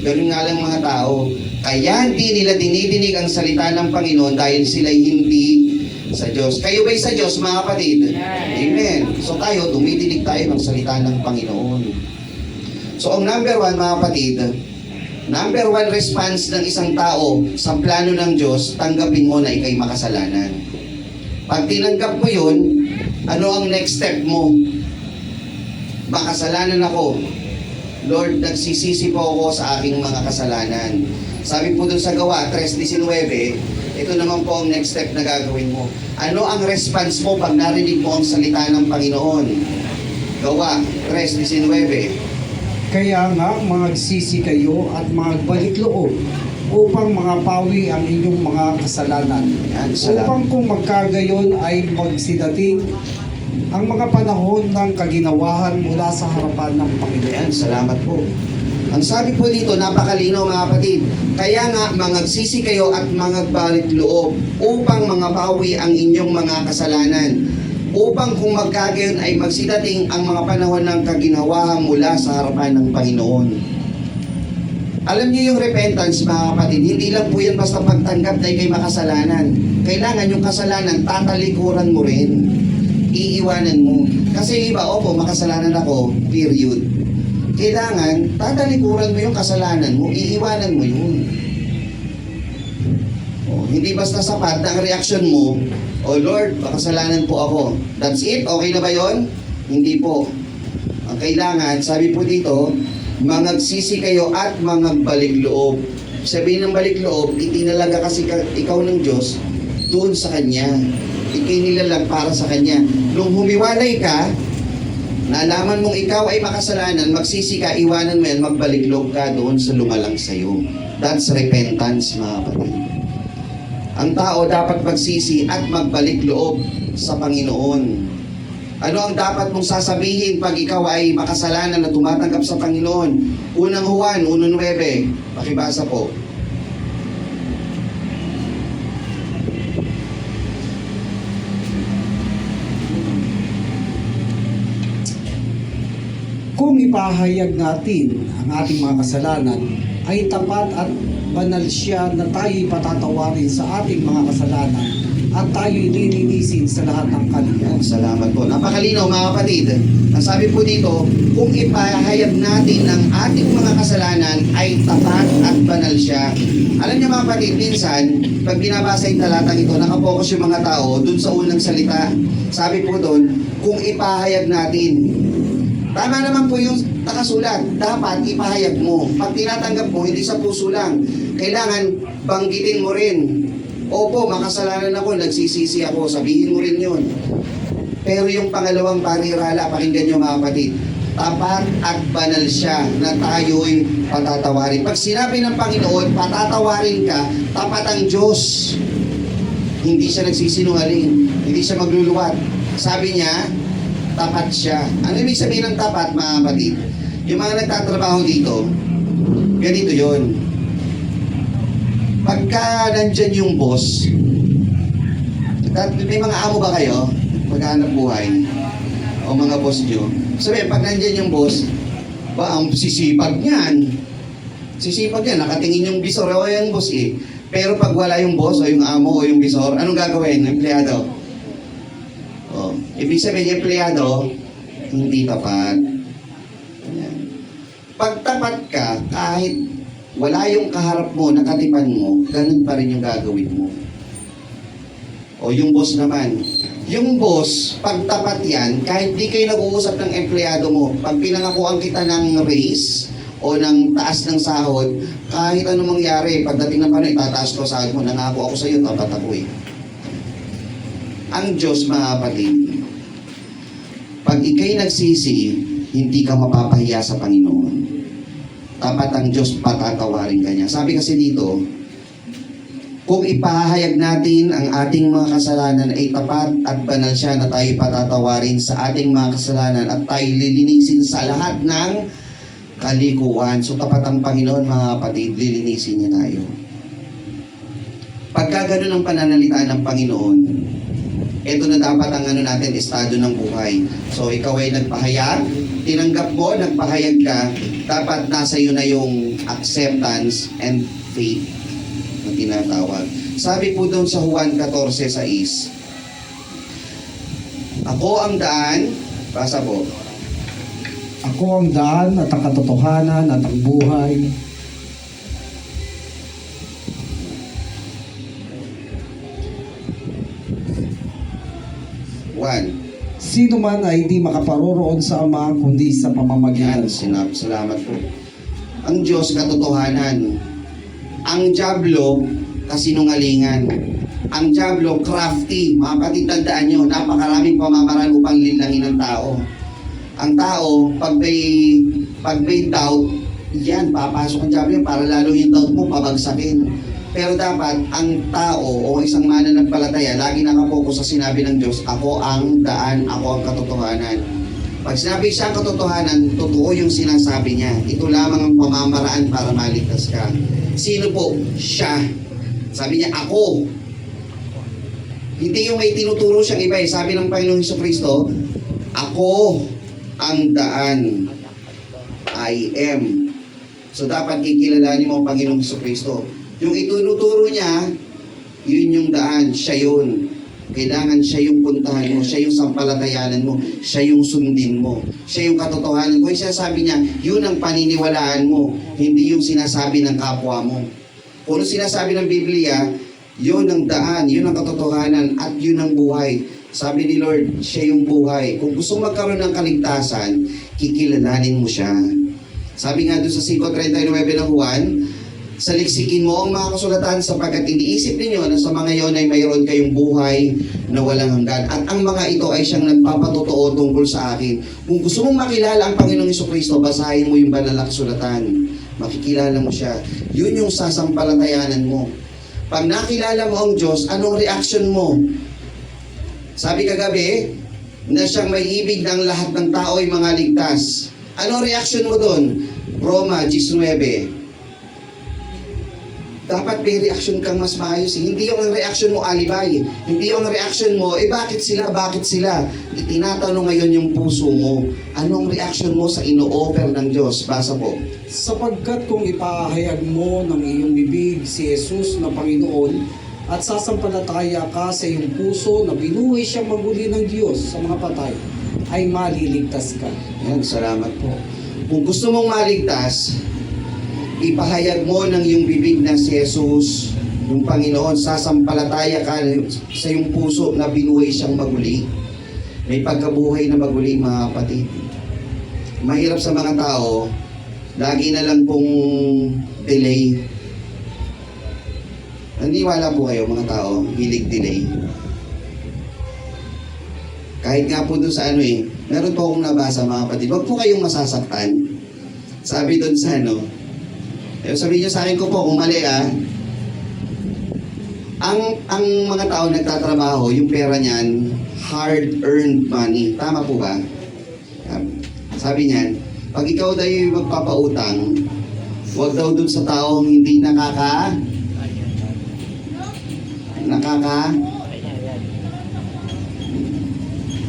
Ganun nga lang mga tao, kaya hindi nila dinidinig ang salita ng Panginoon dahil sila'y hindi sa Diyos. Kayo ba'y sa Diyos, mga kapatid? Amen. So tayo, tumidinig tayo ng salita ng Panginoon. So ang number one, mga kapatid, number one response ng isang tao sa plano ng Diyos, tanggapin mo na ikay makasalanan. Pag tinanggap mo yun, ano ang next step mo? Makasalanan ako. Lord, nagsisisi po ako sa aking mga kasalanan. Sabi po dun sa Gawa 3:19, ito naman po ang next step na gagawin mo. Ano ang response mo pag narinig mo ang salita ng Panginoon? Gawa 3:19. Kaya nga, magsisi kayo at magbalik loob upang makapawi ang inyong mga kasalanan. Yan, salamat. Upang kung magkagayon ay magsidating ang mga panahon ng kaginawahan mula sa harapan ng Panginoon. Yan, salamat po. Ang sabi po dito, napakalinaw mga kapatid. Kaya nga, mangagsisi kayo at mangagbalik loob upang mangapawi ang inyong mga kasalanan. Upang kung magkagayon ay magsidating ang mga panahon ng kaginawahan mula sa harapan ng Panginoon. Alam niyo yung repentance, mga kapatid, hindi lang po yan basta pagtanggap na ikay makasalanan. Kailangan yung kasalanan, tatalikuran mo rin. Iiwanan mo. Kasi iba, opo, makasalanan ako, period. Kailangan, tatalikuran mo yung kasalanan mo, iiwanan mo yun. Hindi basta sapat na ang reaksyon mo, "Oh Lord, makasalanan po ako." That's it? Okay na ba yon? Hindi po. Ang kailangan, sabi po dito, mangagsisi kayo at mangagbalik loob. Sabihin ng balik loob, itinalaga kasi ikaw ng Diyos doon sa Kanya. Ikinilalag para sa Kanya. Nung humiwalay ka, nalaman mong ikaw ay makasalanan, magsisi ka, iwanan mo yan, magbalik loob ka doon sa lumalang sa'yo. That's repentance, mga kapatid. Ang tao dapat magsisi at magbalik loob sa Panginoon. Ano ang dapat mong sasabihin pag ikaw ay makasalanan na tumatanggap sa Panginoon? Unang Juan 1:9. Pakibasa po. Kung ipahayag natin ang ating mga kasalanan, ay tapat at banal siya na tayo'y patatawarin sa ating mga kasalanan at tayo'y lilinisin sa lahat ng kaliyan. Salamat po. Napakalinaw, mga kapatid. Ang sabi po dito, kung ipahayag natin ang ating mga kasalanan ay tapat at banal siya. Alam niyo, mga kapatid, minsan, pag binabasa yung talatang ito, nakapokus yung mga tao dun sa unang salita. Sabi po doon, kung ipahayag natin. Tama naman po yung nakasulat. Dapat ipahayag mo. Pag tinatanggap mo, hindi sa puso lang. Kailangan banggitin mo rin. Opo, makasalanan ako, nagsisisi ako. Sabihin mo rin yun. Pero yung pangalawang parirala, pakinggan nyo, mga kapatid. Tapat at banal siya na tayo'y patatawarin. Pag sinabi ng Panginoon, patatawarin ka, tapat ang Diyos. Hindi siya nagsisinungaling. Hindi siya magluluwat. Sabi niya, tapat siya. Ano ibig sabihin ng tapat, mga kapatid? Yung mga nagtatrabaho dito, ganito yon. Pagka nandyan yung boss, may mga amo ba kayo? Maghanap buhay? O mga boss nyo? Sabi, pag nandyan yung boss, ba, ang sisipag niyan. Sisipag yan, nakatingin yung bisor, o yung boss eh. Pero pag wala yung boss, o yung amo, o yung bisor, anong gagawin ng empleyado? O, ibig sabihin yung empleyado, hindi tapat. Ayan. Pag tapat ka, kahit wala yung kaharap mo, nakatipan mo, ganun pa rin yung gagawin mo. O yung boss naman. Yung boss, pag tapat yan, kahit di kayo nag-uusap ng empleyado mo, pag pinangakuan kita ng raise o ng taas ng sahod, kahit anong mangyari, pagdating ng panahon, itataas ko sahod mo, nangako ako sa iyo, tapat ako eh. Ang Diyos, mga kapatid, pag ikay nagsisi, hindi ka mapapahiya sa Panginoon. Tapat ang Diyos, patatawarin ka niya. Sabi kasi dito, kung ipahayag natin ang ating mga kasalanan ay tapat at banal siya na tayo patatawarin sa ating mga kasalanan at tayo lilinisin sa lahat ng kalikuan. So tapat ang Panginoon, mga kapatid, lilinisin niya tayo. Pagka ganun ang pananalita ng Panginoon, ito na dapat ang natin, estado ng buhay. So ikaw ay nagpahayag, tinanggap mo, nagpahayag ka, dapat nasa iyo na yung acceptance and faith na tinatawag. Sabi po doon sa Juan 14:6, ako ang daan, basa po. Ako ang daan at ang katotohanan at ang buhay. Sino man ay hindi makaparoroon sa Ama kundi sa pamamagitan ko. Salamat po. Ang Diyos, katotohanan. Ang diablo, kasinungalingan. Ang diablo, crafty. Mga kapatid, tandaan nyo, napakaraming pamamaraan upang linlangin ang tao. Ang tao, pag may doubt, yan, papasok ang diablo para lalo yung doubt mo, pabagsakin. Pero dapat, ang tao o isang mananampalataya, lagi nakapokus sa sinabi ng Diyos, ako ang daan, ako ang katotohanan. Pag sinabi siya ang katotohanan, totoo yung sinasabi niya. Ito lamang ang pamamaraan para maligtas ka. Sino po? Siya. Sabi niya, ako. Hindi yung may tinuturo siyang iba eh. Sabi ng Panginoong Jesucristo, ako ang daan. I am. So dapat kikilalanin mo ang Panginoong Jesucristo. Yung itunuturo niya, yun yung daan, siya yun. Kailangan siya yung puntahan mo, siya yung sampalatayanan mo, siya yung sundin mo, siya yung katotohanan mo. Yung sinasabi niya, yun ang paniniwalaan mo, hindi yung sinasabi ng kapwa mo. Kung sinasabi ng Biblia, Yun ang daan, yun ang katotohanan, at yun ang buhay. Sabi ni Lord, siya yung buhay. Kung gusto magkaroon ng kaligtasan, kikilalanin mo siya. Sabi nga doon sa 5:39 ng Juan, saliksikin mo ang mga kasulatan sapagkat iniisip ninyo na sa mga iyon ay mayroon kayong buhay na walang hanggan. At ang mga ito ay siyang nagpapatotoo tungkol sa akin. Kung gusto mong makilala ang Panginoong Jesucristo, basahin mo yung banal na kasulatan. Makikilala mo siya. Yun yung sasampalatayanan mo. Pag nakilala mo ang Diyos, anong reaction mo? Sabi kagabi, na siyang may ibig ng lahat ng tao ay mga ligtas. Anong reaction mo doon? Roma 19. Dapat may reaction kang mas maayos. Hindi yung ang reaction mo alibay. Hindi yung ang reaction mo, bakit sila? Bakit sila? Itinatanong ngayon yung puso mo. Anong reaction mo sa ino-offer ng Diyos? Basa po. Sapagkat kung ipahayag mo ng iyong bibig si Jesus na Panginoon at sasampalataya ka sa iyong puso na binuhay siyang maguli ng Diyos sa mga patay, ay maliligtas ka. Yan, salamat po. Kung gusto mong maligtas, ipahayag mo ng iyong bibig na si Jesus, yung Panginoon, sasampalataya ka sa iyong puso na binuhay siyang maguli. May pagkabuhay na maguli, mga kapatid. Mahirap sa mga tao, lagi na lang pong delay. Naniwala po kayo mga tao, hilig delay. Kahit nga po doon sa meron po akong nabasa mga kapatid, wag po kayong masasaktan. Sabi doon sa sabihin niyo sa akin ko po kung mali ang mga tao nagtatrabaho, yung pera niyan, hard-earned money. Tama po ba? Sabi niyan, pag ikaw daw yung magpapautang, huwag daw dun sa taong hindi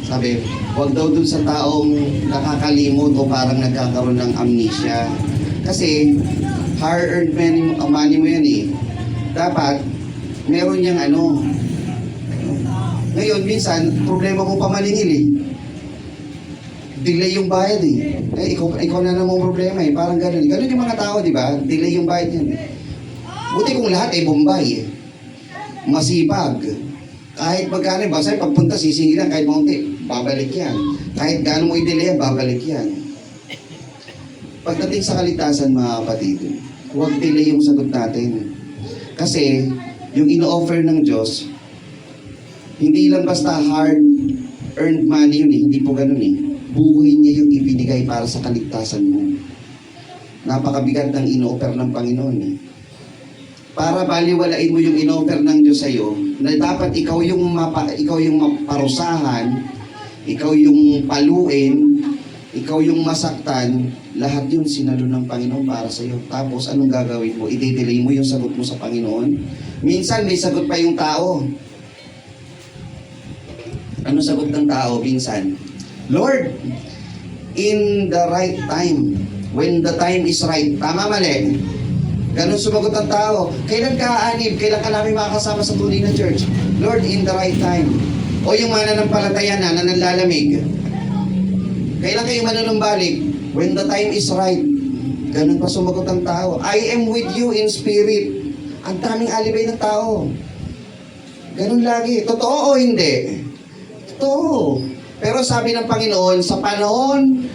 sabi, huwag daw dun sa taong nakakalimot o parang nagkakaroon ng amnesia. Kasi, hard-earned money mo yan Dapat, meron niyang Ngayon, minsan, problema mo pa maningil Delay yung bayad ikaw na namang problema Parang ganun. Ganun yung mga tao, di ba? Delay yung bayad yan Buti kung lahat ay Bombay masipag. Kahit magkano, basta pagpunta sisingilan kahit maunti, babalik yan. Kahit gaano mo i-delay yan, babalik yan. Pagdating sa kaligtasan mga kapatid, huwag delay yung sagot natin. Kasi, yung ino-offer ng Diyos, hindi lang basta hard-earned money yun hindi po ganun Buhay niya yung ibinigay para sa kaligtasan mo. Napakabigat ng ino-offer ng Panginoon Para baliwalain mo yung ino-offer ng Diyos sa'yo, na dapat ikaw yung maparusahan, ikaw yung paluin, ikaw yung masaktan, lahat yun sinalo ng Panginoon para sa iyo. Tapos anong gagawin mo? I-delay mo yung sagot mo sa Panginoon. Minsan may sagot pa yung tao. Ano sagot ng tao minsan? Lord, in the right time, when the time is right. Tama mali? Ganun sumagot ang tao. Kailan ka aanib? Kailan ka namin makakasama sa tunay na church? Lord, in the right time. O yung mananampalataya na nanlalamig. Kailan kayo manunumbalik? When the time is right. Ganun pa sumagot ang tao. I am with you in spirit. Ang daming alibay ng tao. Ganun lagi. Totoo o hindi? Totoo. Pero sabi ng Panginoon, sa panahon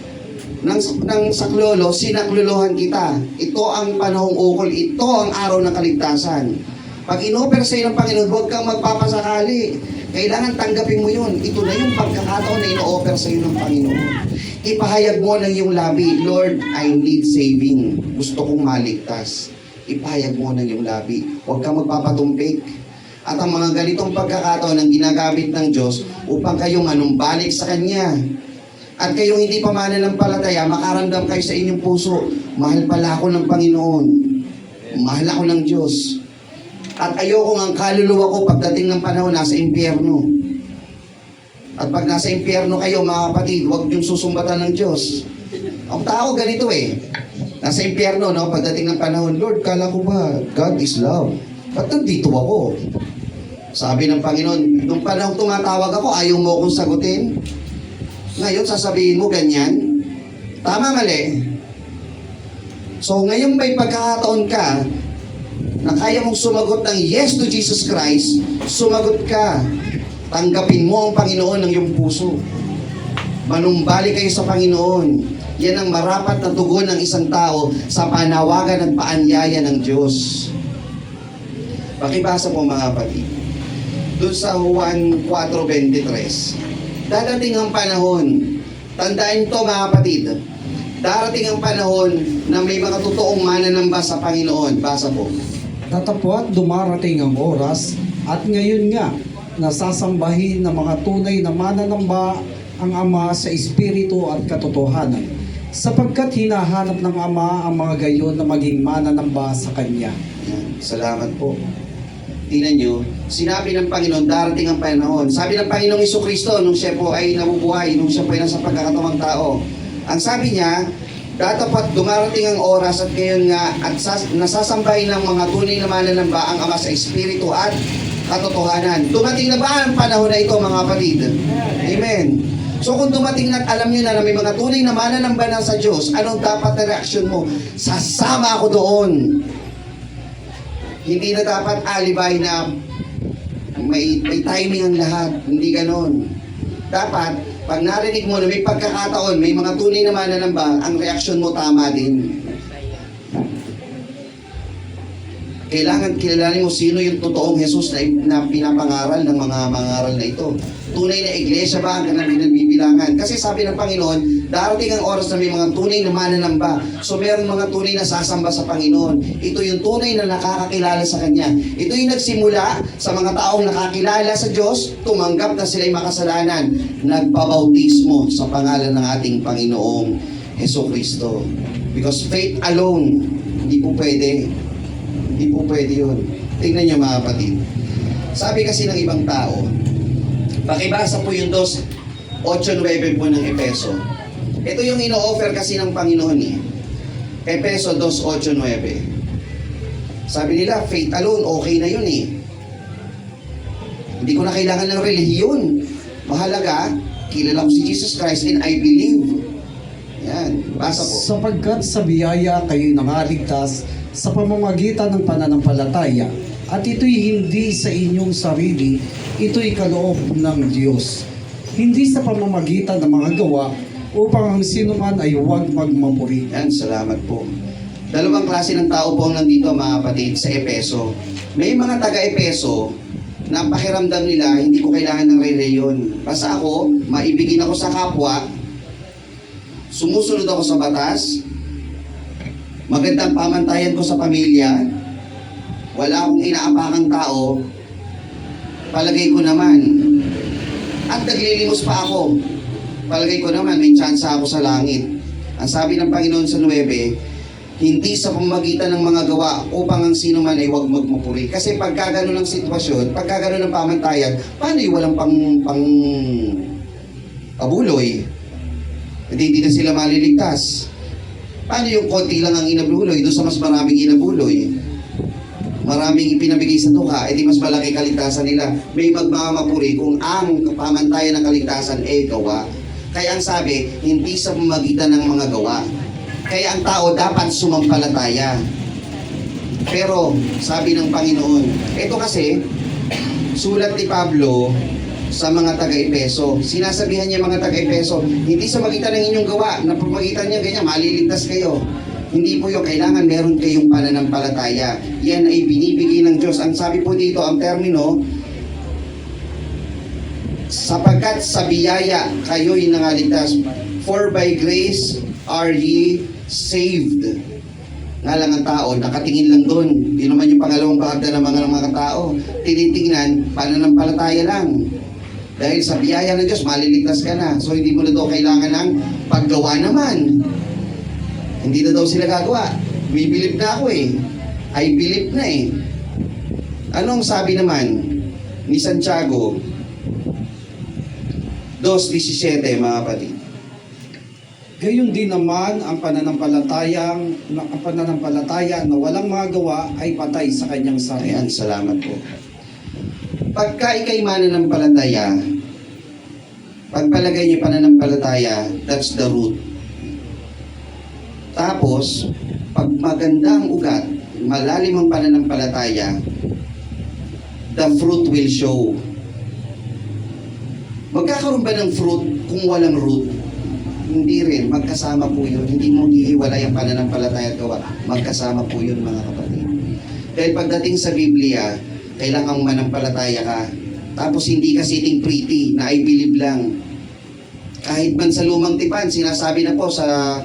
ng saklolo, sinaklolohan kita. Ito ang panahong ukol. Ito ang araw ng kaligtasan. Pag in-offer sa'yo ng Panginoon, huwag kang magpapasakali. Kailangan tanggapin mo yun. Ito na yung pagkakataon na in-offer sa'yo ng Panginoon. Ipahayag mo ng iyong labi, Lord, I need saving. Gusto kong maligtas. Ipahayag mo ng iyong labi. Huwag kang magpapatumpik. At ang mga ganitong pagkakataon ang ginagamit ng Diyos upang kayong manumbalik sa Kanya. At kayong hindi pa mananampalataya, makaramdam kayo sa inyong puso, mahal pala ako ng Panginoon. Mahal ako ng Diyos. At ayoko ang kaluluwa ko pagdating ng panahon nasa impyerno. At pag nasa impyerno kayo, mga kapatid, huwag niyong susumbatan ng Diyos. Ang tao ganito Nasa impyerno, pagdating ng panahon, Lord, kala ko ba, God is love. Ba't nandito ako? Sabi ng Panginoon, nung panahon tumatawag ako, ayaw mo akong sagutin. Ngayon, sasabihin mo ganyan. Tama, mali? So, ngayon may pagkakataon ka na kaya mong sumagot ng yes to Jesus Christ, sumagot ka. Tanggapin mo ang Panginoon ng iyong puso. Manumbalik kayo sa Panginoon. Yan ang marapat na tugon ng isang tao sa panawagan at paanyaya ng Diyos. Pakibasa po mga kapatid. Doon sa Juan 4:23. Dadating ang panahon. Tandaan to mga kapatid. Darating ang panahon na may mga totoong mananamba sa Panginoon. Basa po. Datapwat dumarating ang oras at ngayon nga nasasambahin ng mga tunay na mananamba ang Ama sa Espiritu at katotohanan, sapagkat hinahanap ng Ama ang mga gayon na maging mananamba sa Kanya. Yan. Salamat po. Tingnan nyo, sinabi ng Panginoon, darating ang panahon. Sabi ng Panginoong Jesucristo, nung siya po ay nabubuhay, nung siya po ay nasa pagkakatawang tao, ang sabi niya, datapat dumarating ang oras at ngayon nga at nasasambahin ng mga tunay na mananamba ang Ama sa Espiritu at katotohanan. Dumating na ba ang panahon na ito mga kapatid? Amen. So kung dumating na at alam nyo na may mga tunay na mananamba na sa Diyos, anong dapat na reaksyon mo? Sasama ako doon. Hindi na dapat alibay na may timing ang lahat. Hindi ganon. Dapat, pag narinig mo na may pagkakataon, may mga tunay na mananamba, ang reaksyon mo tama din. Kailangan kilalanin mo sino yung totoong Jesus na pinapangaral ng mga mangaral na ito. Tunay na iglesia ba ang bibilangan? Kasi sabi ng Panginoon, darating ang oras na may mga tunay na mananamba. So mayroong mga tunay na sasamba sa Panginoon. Ito yung tunay na nakakakilala sa Kanya. Ito yung nagsimula sa mga taong nakakilala sa Diyos, tumanggap na sila'y makasalanan, nagpabautismo sa pangalan ng ating Panginoong Jesucristo. Because faith alone, hindi po pwede. Hindi po pwede yun. Tingnan niyo mga kapatid. Sabi kasi ng ibang tao, pakibasa po yung 8:9 po ng Epeso. Ito yung ino-offer kasi ng Panginoon eh. Epeso 2:8-9. Sabi nila, faith alone, okay na yun eh. Hindi ko na kailangan ng relihiyon. Mahalaga, kilala ko si Jesus Christ and I believe. Yan, basa po. Sapagkat sa biyaya kayo'y nangaligtas sa pamamagitan ng pananampalataya, at ito'y hindi sa inyong sarili, ito'y kaloob ng Diyos. Hindi sa pamamagitan ng mga gawa, upang ang sinuman ay huwag magmapuri. Yan, salamat po. Dalawang klase ng tao po ang nandito mga kapatid sa Epeso. May mga taga-Epeso na ang pakiramdam nila, hindi ko kailangan ng reliyon. Basta ako, maibigin ako sa kapwa, sumusunod ako sa batas, magandang pamantayan ko sa pamilya, wala akong inaapakang tao, palagay ko naman, at naglilimos pa ako, palagay ko naman, may tsansa ako sa langit. Ang sabi ng Panginoon sa 9, hindi sa pamamagitan ng mga gawa upang ang sino man ay huwag magmapuri. Kasi pagka gano'n ang sitwasyon, pagka gano'n ang pamantayan, paano yung walang pang abuloy? Hindi na sila maliligtas. Paano yung konti lang ang inabuloy doon sa mas maraming inabuloy? Maraming ipinabigay sa tuka, edi mas malaki kaligtasan nila. May magmamapuri kung ang pamantayan ng kaligtasan ay gawa. Kaya ang sabi, hindi sa pamamagitan ng mga gawa. Kaya ang tao dapat sumampalataya. Pero, sabi ng Panginoon, ito kasi, sulat ni Pablo sa mga taga-Epeso. Sinasabihan niya mga taga-Epeso, hindi sa magitan ng inyong gawa, na pamagitan niya ganyan, maliligtas kayo. Hindi po yung kailangan meron kayong pananampalataya. Yan ay binibigay ng Diyos. Ang sabi po dito, ang termino, sapagkat sa biyaya kayo'y nangaligtas, for by grace are ye saved. Nga lang ang tao, nakatingin lang doon. Di naman yung pangalawang bahagda ng mga tao. Tinitingnan, pananampalataya lang. Dahil sa biyaya ng Diyos, maliligtas ka na. So hindi mo na daw kailangan ng paggawa naman. Hindi na daw sila gagawa. We believe na ako eh. I believe na eh. Anong sabi naman ni Santiago 2:17 mga kapatid? Gayon din naman ang pananampalataya na walang mga gawa ay patay sa kanyang sarili. Ayan, salamat po. Pagka ikay mananampalataya, pagpalagay niyo pananampalataya, that's the root. Tapos, pag maganda ang ugat, malalim ang pananampalataya, the fruit will show. Magkakaroon ba ng fruit kung walang root? Hindi rin. Magkasama po yun. Hindi mo hihiwalay ang pananampalataya at gawa. Magkasama po yun, mga kapatid. Dahil pagdating sa Biblia, kailangang manampalataya ka. Tapos hindi ka sitting pretty, na I believe lang. Kahit man sa lumang tipan, sinasabi na po sa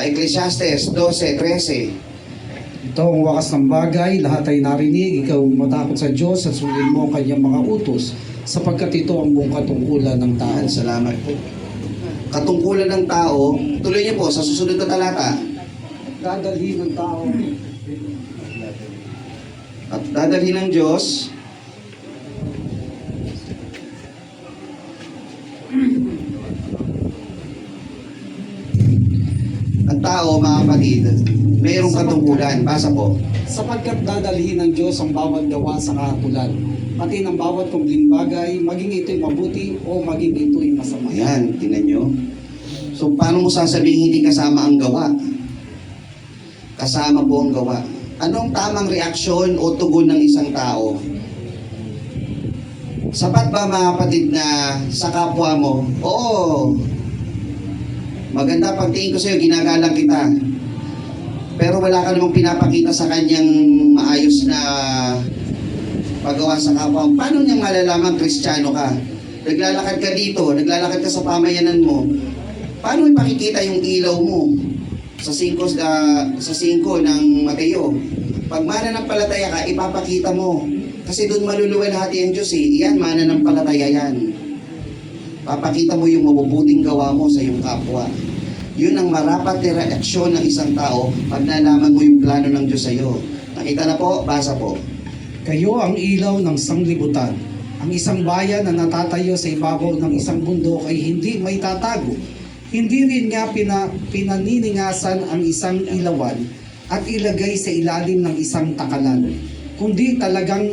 Ecclesiastes 12:13. Ito ang wakas ng bagay, lahat ay narinig, ikaw matakot sa Diyos at sundin mo ang kanyang mga utos, sapagkat ito ang buong katungkulan ng tao. Salamat po. Katungkulan ng tao, tuloy niyo po sa susunod na talata. Dadalhin ng tao. At dadalhin ng Diyos ang tao, mga kapatid, mayroong katungkulan. Basa po. Sapagkat dadalhin ng Diyos ang bawat gawa sa kahatulan, pati ng bawat kumling bagay, maging ito'y mabuti o maging ito'y masama. Ayan, tingnan nyo. So, paano mo sasabihin hindi kasama ang gawa? Kasama po ang gawa. Anong tamang reaksyon o tugon ng isang tao? Sapat ba, mga kapatid, na sa kapwa mo? Oo. Maganda pagtingin ko sa'yo, ginagalang kita. Pero wala ka namang pinapakita sa kanyang maayos na paggawa sa kapwa mo. Paano niyang malalaman Kristiyano ka? Naglalakad ka dito, naglalakad ka sa pamayanan mo. Paano ipakikita yung ilaw mo? Sa 5 ng Mateo. Pag mananampalataya ka, ipapakita mo. Kasi doon maluluwalhati ang Diyos eh. Iyan, mananampalataya yan. Papakita mo yung mabubuting gawa mo sa iyong kapwa. Yun ang marapat na reaksyon ng isang tao pag nalaman mo yung plano ng Diyos sa iyo. Nakita na po? Basa po. Kayo ang ilaw ng sanglibutan. Ang isang bayan na natatayo sa ibabaw ng isang bundok ay hindi may tatago. Hindi rin nga pinaniningasan ang isang ilawan at ilagay sa ilalim ng isang takalan, kundi talagang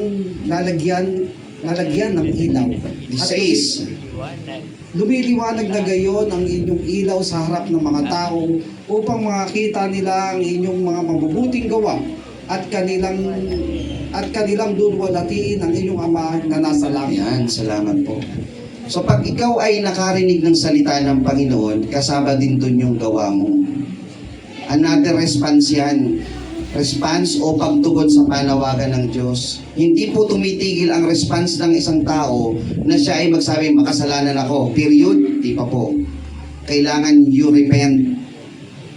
lalagyan ng ilaw. At 16. lumiliwanag na gayon ang inyong ilaw sa harap ng mga tao upang makita nila ang inyong mga mabubuting gawa at kanilang dunwalatiin ang inyong Ama na nasa langit. Ayan, salamat po. So pag ikaw ay nakarinig ng salita ng Panginoon, kasama din dun yung gawa mo. Another response yan. Response o pagtugon sa panawagan ng Diyos. Hindi po tumitigil ang response ng isang tao na siya ay magsabi, makasalanan ako. Period. Di pa po. Kailangan you repent.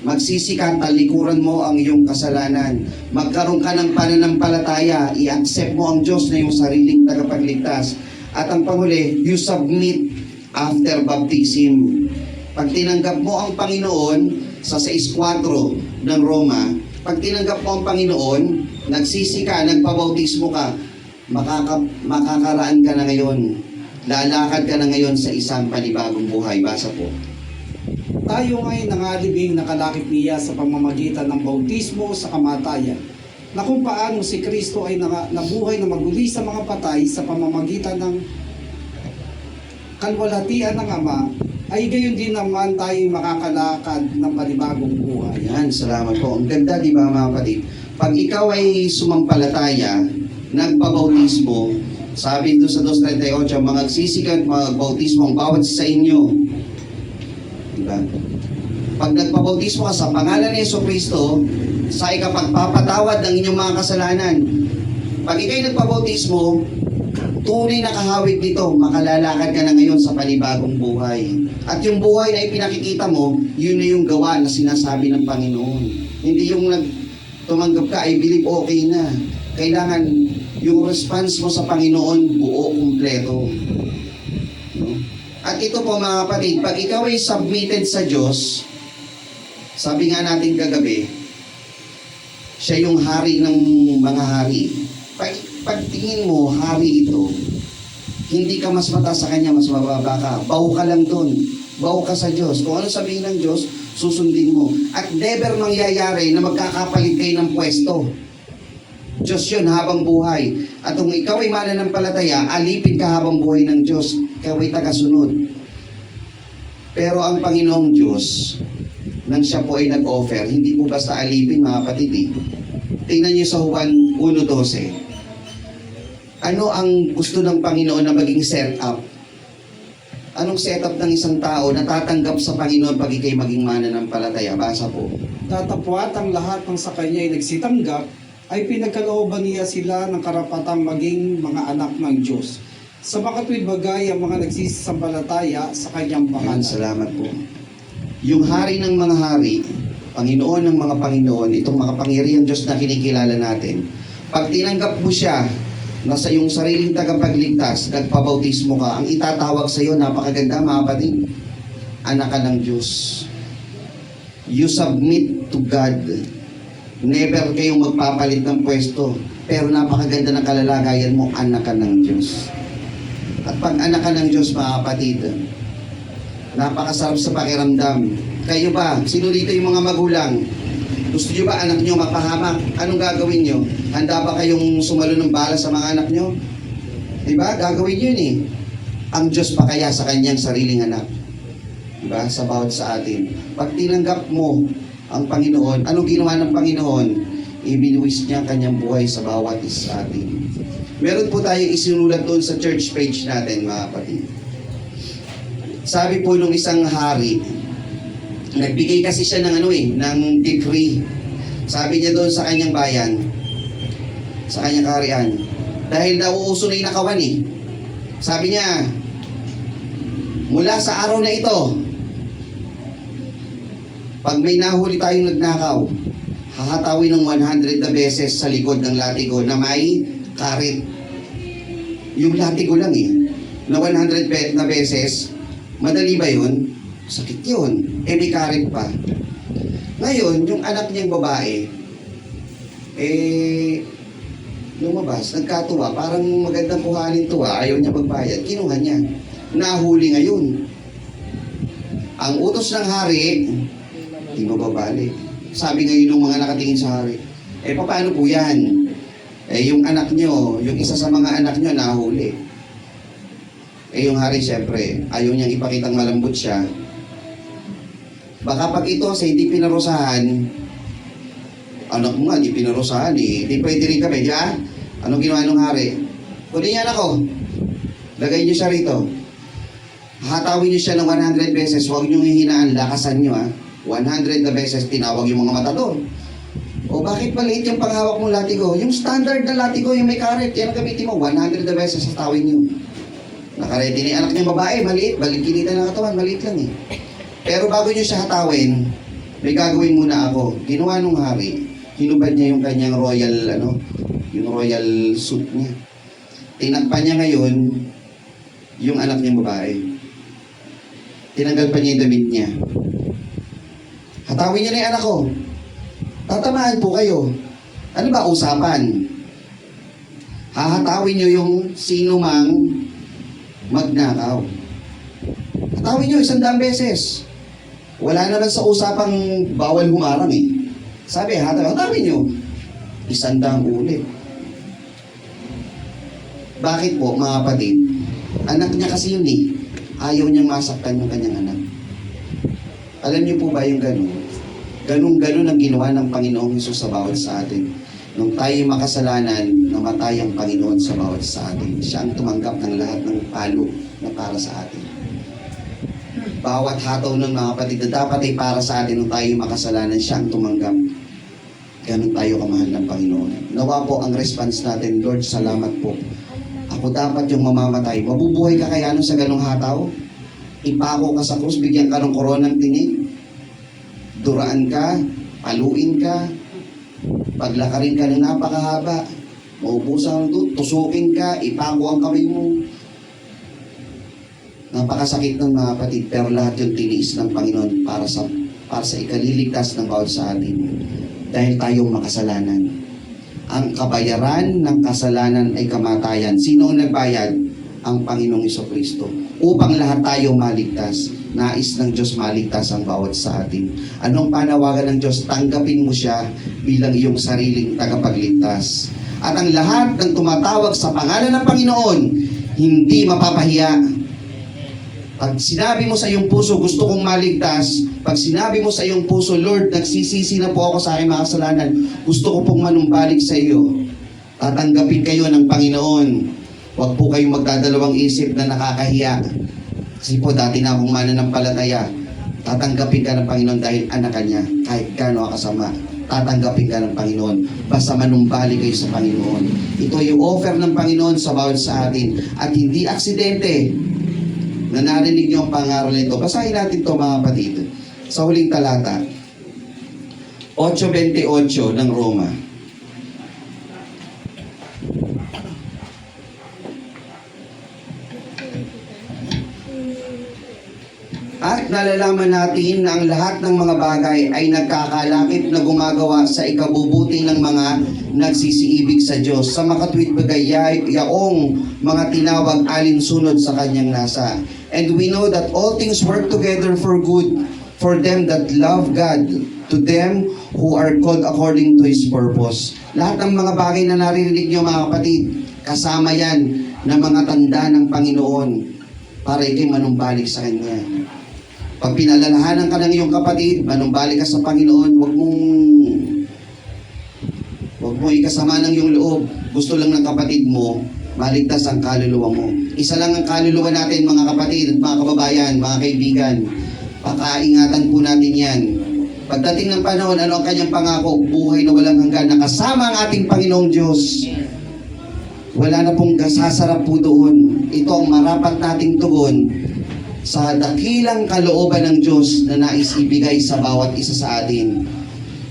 Magsisi ka, talikuran mo ang iyong kasalanan. Magkaroon ka ng pananampalataya. I-accept mo ang Diyos na iyong sariling tagapagligtas. At ang panghuli, you submit after baptism. Pag tinanggap mo ang Panginoon sa 6:4 ng Roma, pag tinanggap mo ang Panginoon, nagsisi ka, nagpabautismo ka, makakaraan ka na ngayon. Lalakad ka na ngayon sa isang panibagong buhay. Basa po. Tayo ngay nangalibing nakalakip niya sa pamamagitan ng bautismo sa kamatayan, na kung paano si Kristo ay nabuhay na maguli sa mga patay sa pamamagitan ng kalwalhatian ng Ama, ay gayon din naman tayo makakalakad ng panibagong buhay. Ayan, salamat po. Ang ganda, di ba, mga kapatid? Pag ikaw ay sumampalataya, nagpabautismo, sabi doon sa 2:38, magsisikat, magbautismo ang bawat sa inyo. Diba? Pag nagpabautismo ka sa pangalan ni Jesucristo, sa ikapagpapatawad ng inyong mga kasalanan. Pag ikay nagpabautismo, tunay na kahawig dito, makalalakad ka na ngayon sa panibagong buhay. At yung buhay na ipinakikita mo, yun na yung gawa na sinasabi ng Panginoon. Hindi yung tumanggap ka, I believe okay na. Kailangan yung response mo sa Panginoon, buo, kumpleto. No? At ito po, mga kapatid, pag ikaw ay submitted sa Diyos, sabi nga natin kagabi, siya yung hari ng mga hari. Pagtingin mo, hari ito, hindi ka mas mataas sa kanya, mas mababa ka. Baw ka lang dun. Baw ka sa Diyos. Kung ano sabihin ng Diyos, susundin mo. At never mangyayari na magkakapalit kayo ng pwesto. Diyos yun habang buhay. At kung ikaw ay mananampalataya, alipin ka habang buhay ng Diyos. Ikaw ay tagasunod. Pero ang Panginoong Diyos, nang siya po ay nag-offer. Hindi po basta alipin mga kapatid eh. Tingnan niyo sa Juan 1:12. Ano ang gusto ng Panginoon na maging setup? Anong setup ng isang tao na tatanggap sa Panginoon pag ikay maging mananampalataya? Basa po. Datapwat ang lahat ng sa kanya ay nagsitanggap, ay pinagkalooban niya sila ng karapatang maging mga anak ng Diyos. Sa makatwid bagay ang mga nagsisambalataya sa kanyang Amen. pangalan. Salamat po. Yung hari ng mga hari, Panginoon ng mga Panginoon, itong makapangyarihang Diyos na kinikilala natin, pag tinanggap mo siya na sa iyong sariling tagapagligtas, nagpabautismo ka, ang itatawag sa iyo, napakaganda mga kapatid, anak ka ng Diyos. You submit to God. Never kayong magpapalit ng pwesto. Pero napakaganda ng kalalagayan mo, anak ka ng Diyos. At pag anak ka ng Diyos, mga kapatid, napakasarap sa pakiramdam. Kayo ba? Sino dito yung mga magulang? Gusto nyo ba anak nyo mapahamak? Anong gagawin nyo? Handa ba kayong sumalo ng bala sa mga anak nyo? Diba? Gagawin yun eh. Ang Diyos pa kaya sa kanyang sariling anak. Diba? Sa bawat sa atin. Pag tinanggap mo ang Panginoon, anong ginawa ng Panginoon? Ibinuwis niya ang kanyang buhay sa bawat isa sa atin. Meron po tayong isinulat doon sa church page natin, mga kapatid. Sabi po nung isang hari, nagbigay kasi siya ng ng decree. Sabi niya doon sa kanyang bayan, sa kanyang kaharian, dahil nauuso na yung nakawan eh. Sabi niya, mula sa araw na ito, pag may nahuli tayong nagnakaw, hahatawin ng 100 na beses sa likod ng latigo na may karit. Yung latigo lang eh, na 100 na beses, madali ba yun? Sakit yun. May karit pa. Ngayon, yung anak niyang babae, lumabas, nagkatuwa, parang magandang kuhanin tuwa, ayaw niya magbayad, kinuha niya. Nahuli ngayon. Ang utos ng hari, hindi mababalik. Sabi ngayon ng mga nakatingin sa hari, paano po yan? Yung anak niyo, yung isa sa mga anak niyo nahuli. Yung hari, siyempre, ayaw niyang ipakitang malambot siya. Baka pag ito sa hindi pinarusahan, anak mo nga, hindi pinarusahan eh. Hindi pwede rin kami, di ba? Anong ginawa ng hari? Kunin niya anak ko. Lagay niyo siya rito. Hatawin niyo siya ng 100 beses. Huwag niyo hihinaan, lakasan niyo ha. 100 na beses tinawag yung mga matador. O bakit maliit yung panghawak mong latigo? Yung standard na latigo, yung may karet, yan ang gamitin mo. 100 na beses hatawin niyo. Nakaredy ni anak niyang babae, maliit. Balikinitan ng katawan, maliit lang eh. Pero bago niyo siya hatawin, may gagawin muna ako. Ginawa nung hari, hinubad niya yung kanyang royal, yung royal suit niya. Tinagpan niya ngayon yung anak niyang babae. Tinanggal pa niya yung damit niya. Hatawin niya na yung anak ko. Tatamaan po kayo. Ano ba usapan? Hahatawin niyo yung sino mang magnakaw. Hatawin niyo 100 beses. Wala naman sa usapang bawal humarang eh. Sabi, hatawin niyo 100 ulit. Bakit po, mga kapatid? Anak niya kasi yun eh. Ayaw niyang masaktan yung kanyang anak. Alam niyo po ba yung gano'n? Ganun-ganun ang ginawa ng Panginoong Hesus sa bawat sa atin. Nung tayo makasalanan, namatay ang Panginoon sa bawat sa atin. Siya ang tumanggap ng lahat ng palo na para sa atin. Bawat hataw ng mga kapatid na dapat ay para sa atin nung tayo makasalanan, siya ang tumanggap. Ganun tayo kamahal ng Panginoon. Nawa po ang response natin, Lord, salamat po. Ako dapat yung mamamatay. Mabubuhay ka kaya sa ganung hataw? Ipako ka sa krus, bigyan ka ng koronang tinig. Duraan ka, paluin ka, paglakarin ka ng napakahaba, maubusan doon, tusukin ka, ipako ang kamay mo. Napakasakit ng mga kapatid, pero lahat yung tiniis ng Panginoon para sa ikaliligtas ng bawat sa atin. Dahil tayong makasalanan. Ang kabayaran ng kasalanan ay kamatayan. Sino ang nagbayad? Ang Panginoong Jesucristo. Upang lahat tayo maligtas. Nais ng Diyos maligtas ang bawat sa atin. Anong panawagan ng Diyos? Tanggapin mo siya bilang iyong sariling tagapagligtas. At ang lahat ng tumatawag sa pangalan ng Panginoon, hindi mapapahiya. Pag sinabi mo sa iyong puso, gusto kong maligtas, Pag sinabi mo sa iyong puso, Lord, nagsisisi na po ako sa aking mga kasalanan, gusto ko pong manumbalik sa iyo, tatanggapin kayo ng Panginoon. Huwag po kayong magdadalawang isip na nakakahiya. Kasi po, dati na akong mananampalataya. Tatanggapin ka ng Panginoon dahil anak ka niya, kahit gaano ka kasama. Tatanggapin ka ng Panginoon. Basta manumbalik kayo sa Panginoon. Ito yung offer ng Panginoon sa bawat sa atin. At hindi aksidente na narinig niyo ang pangaral nito. Basahin natin ito mga kapatid. Sa huling talata, 8:28 ng Roma. At nalalaman natin na ang lahat ng mga bagay ay nagkakalakip na gumagawa sa ikabubuti ng mga nagsisiibig sa Diyos. Sa makatwid bagay yaong mga tinawag alinsunod sa kanyang nasa. And we know that all things work together for good for them that love God, to them who are called according to His purpose. Lahat ng mga bagay na naririnig niyo mga kapatid, kasama yan na mga tanda ng Panginoon para ikay manumbalik sa Kanya. Pag pinalalahanan ka ng iyong kapatid, manumbalik ka sa Panginoon, huwag mong ikasama ng iyong loob. Gusto lang ng kapatid mo, maligtas ang kaluluwa mo. Isa lang ang kaluluwa natin mga kapatid at mga kababayan, mga kaibigan. Pakaingatan po natin yan. Pagdating ng panahon, ano ang kanyang pangako? Buhay na walang hanggan, nakasama ang ating Panginoong Diyos. Wala na pong sasarap po doon. Ito ang marapat nating tugon sa dakilang kalooban ng Diyos na nais ibigay sa bawat isa sa atin.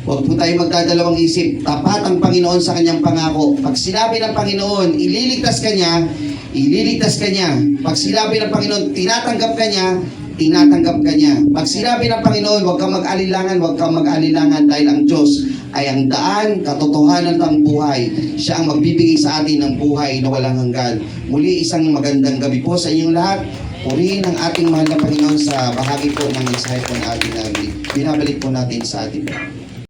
Huwag po tayo magdadalawang isip. Tapat ang Panginoon sa kanyang pangako. Pag sinabi ng Panginoon, ililigtas ka niya, ililigtas ka niya. Pag sinabi ng Panginoon, tinatanggap ka niya, tinatanggap ka niya. Pag sinabi ng Panginoon, huwag kang mag-alilangan dahil ang Diyos ay ang daan, katotohanan at ang buhay. Siya ang magbibigay sa atin ng buhay na walang hanggan. Muli, isang magandang gabi po sa inyong lahat. Purihin ang ating mahal na Panginoon sa bahagi po ng mensahe po ng ating narinig. Binabalik po natin sa ating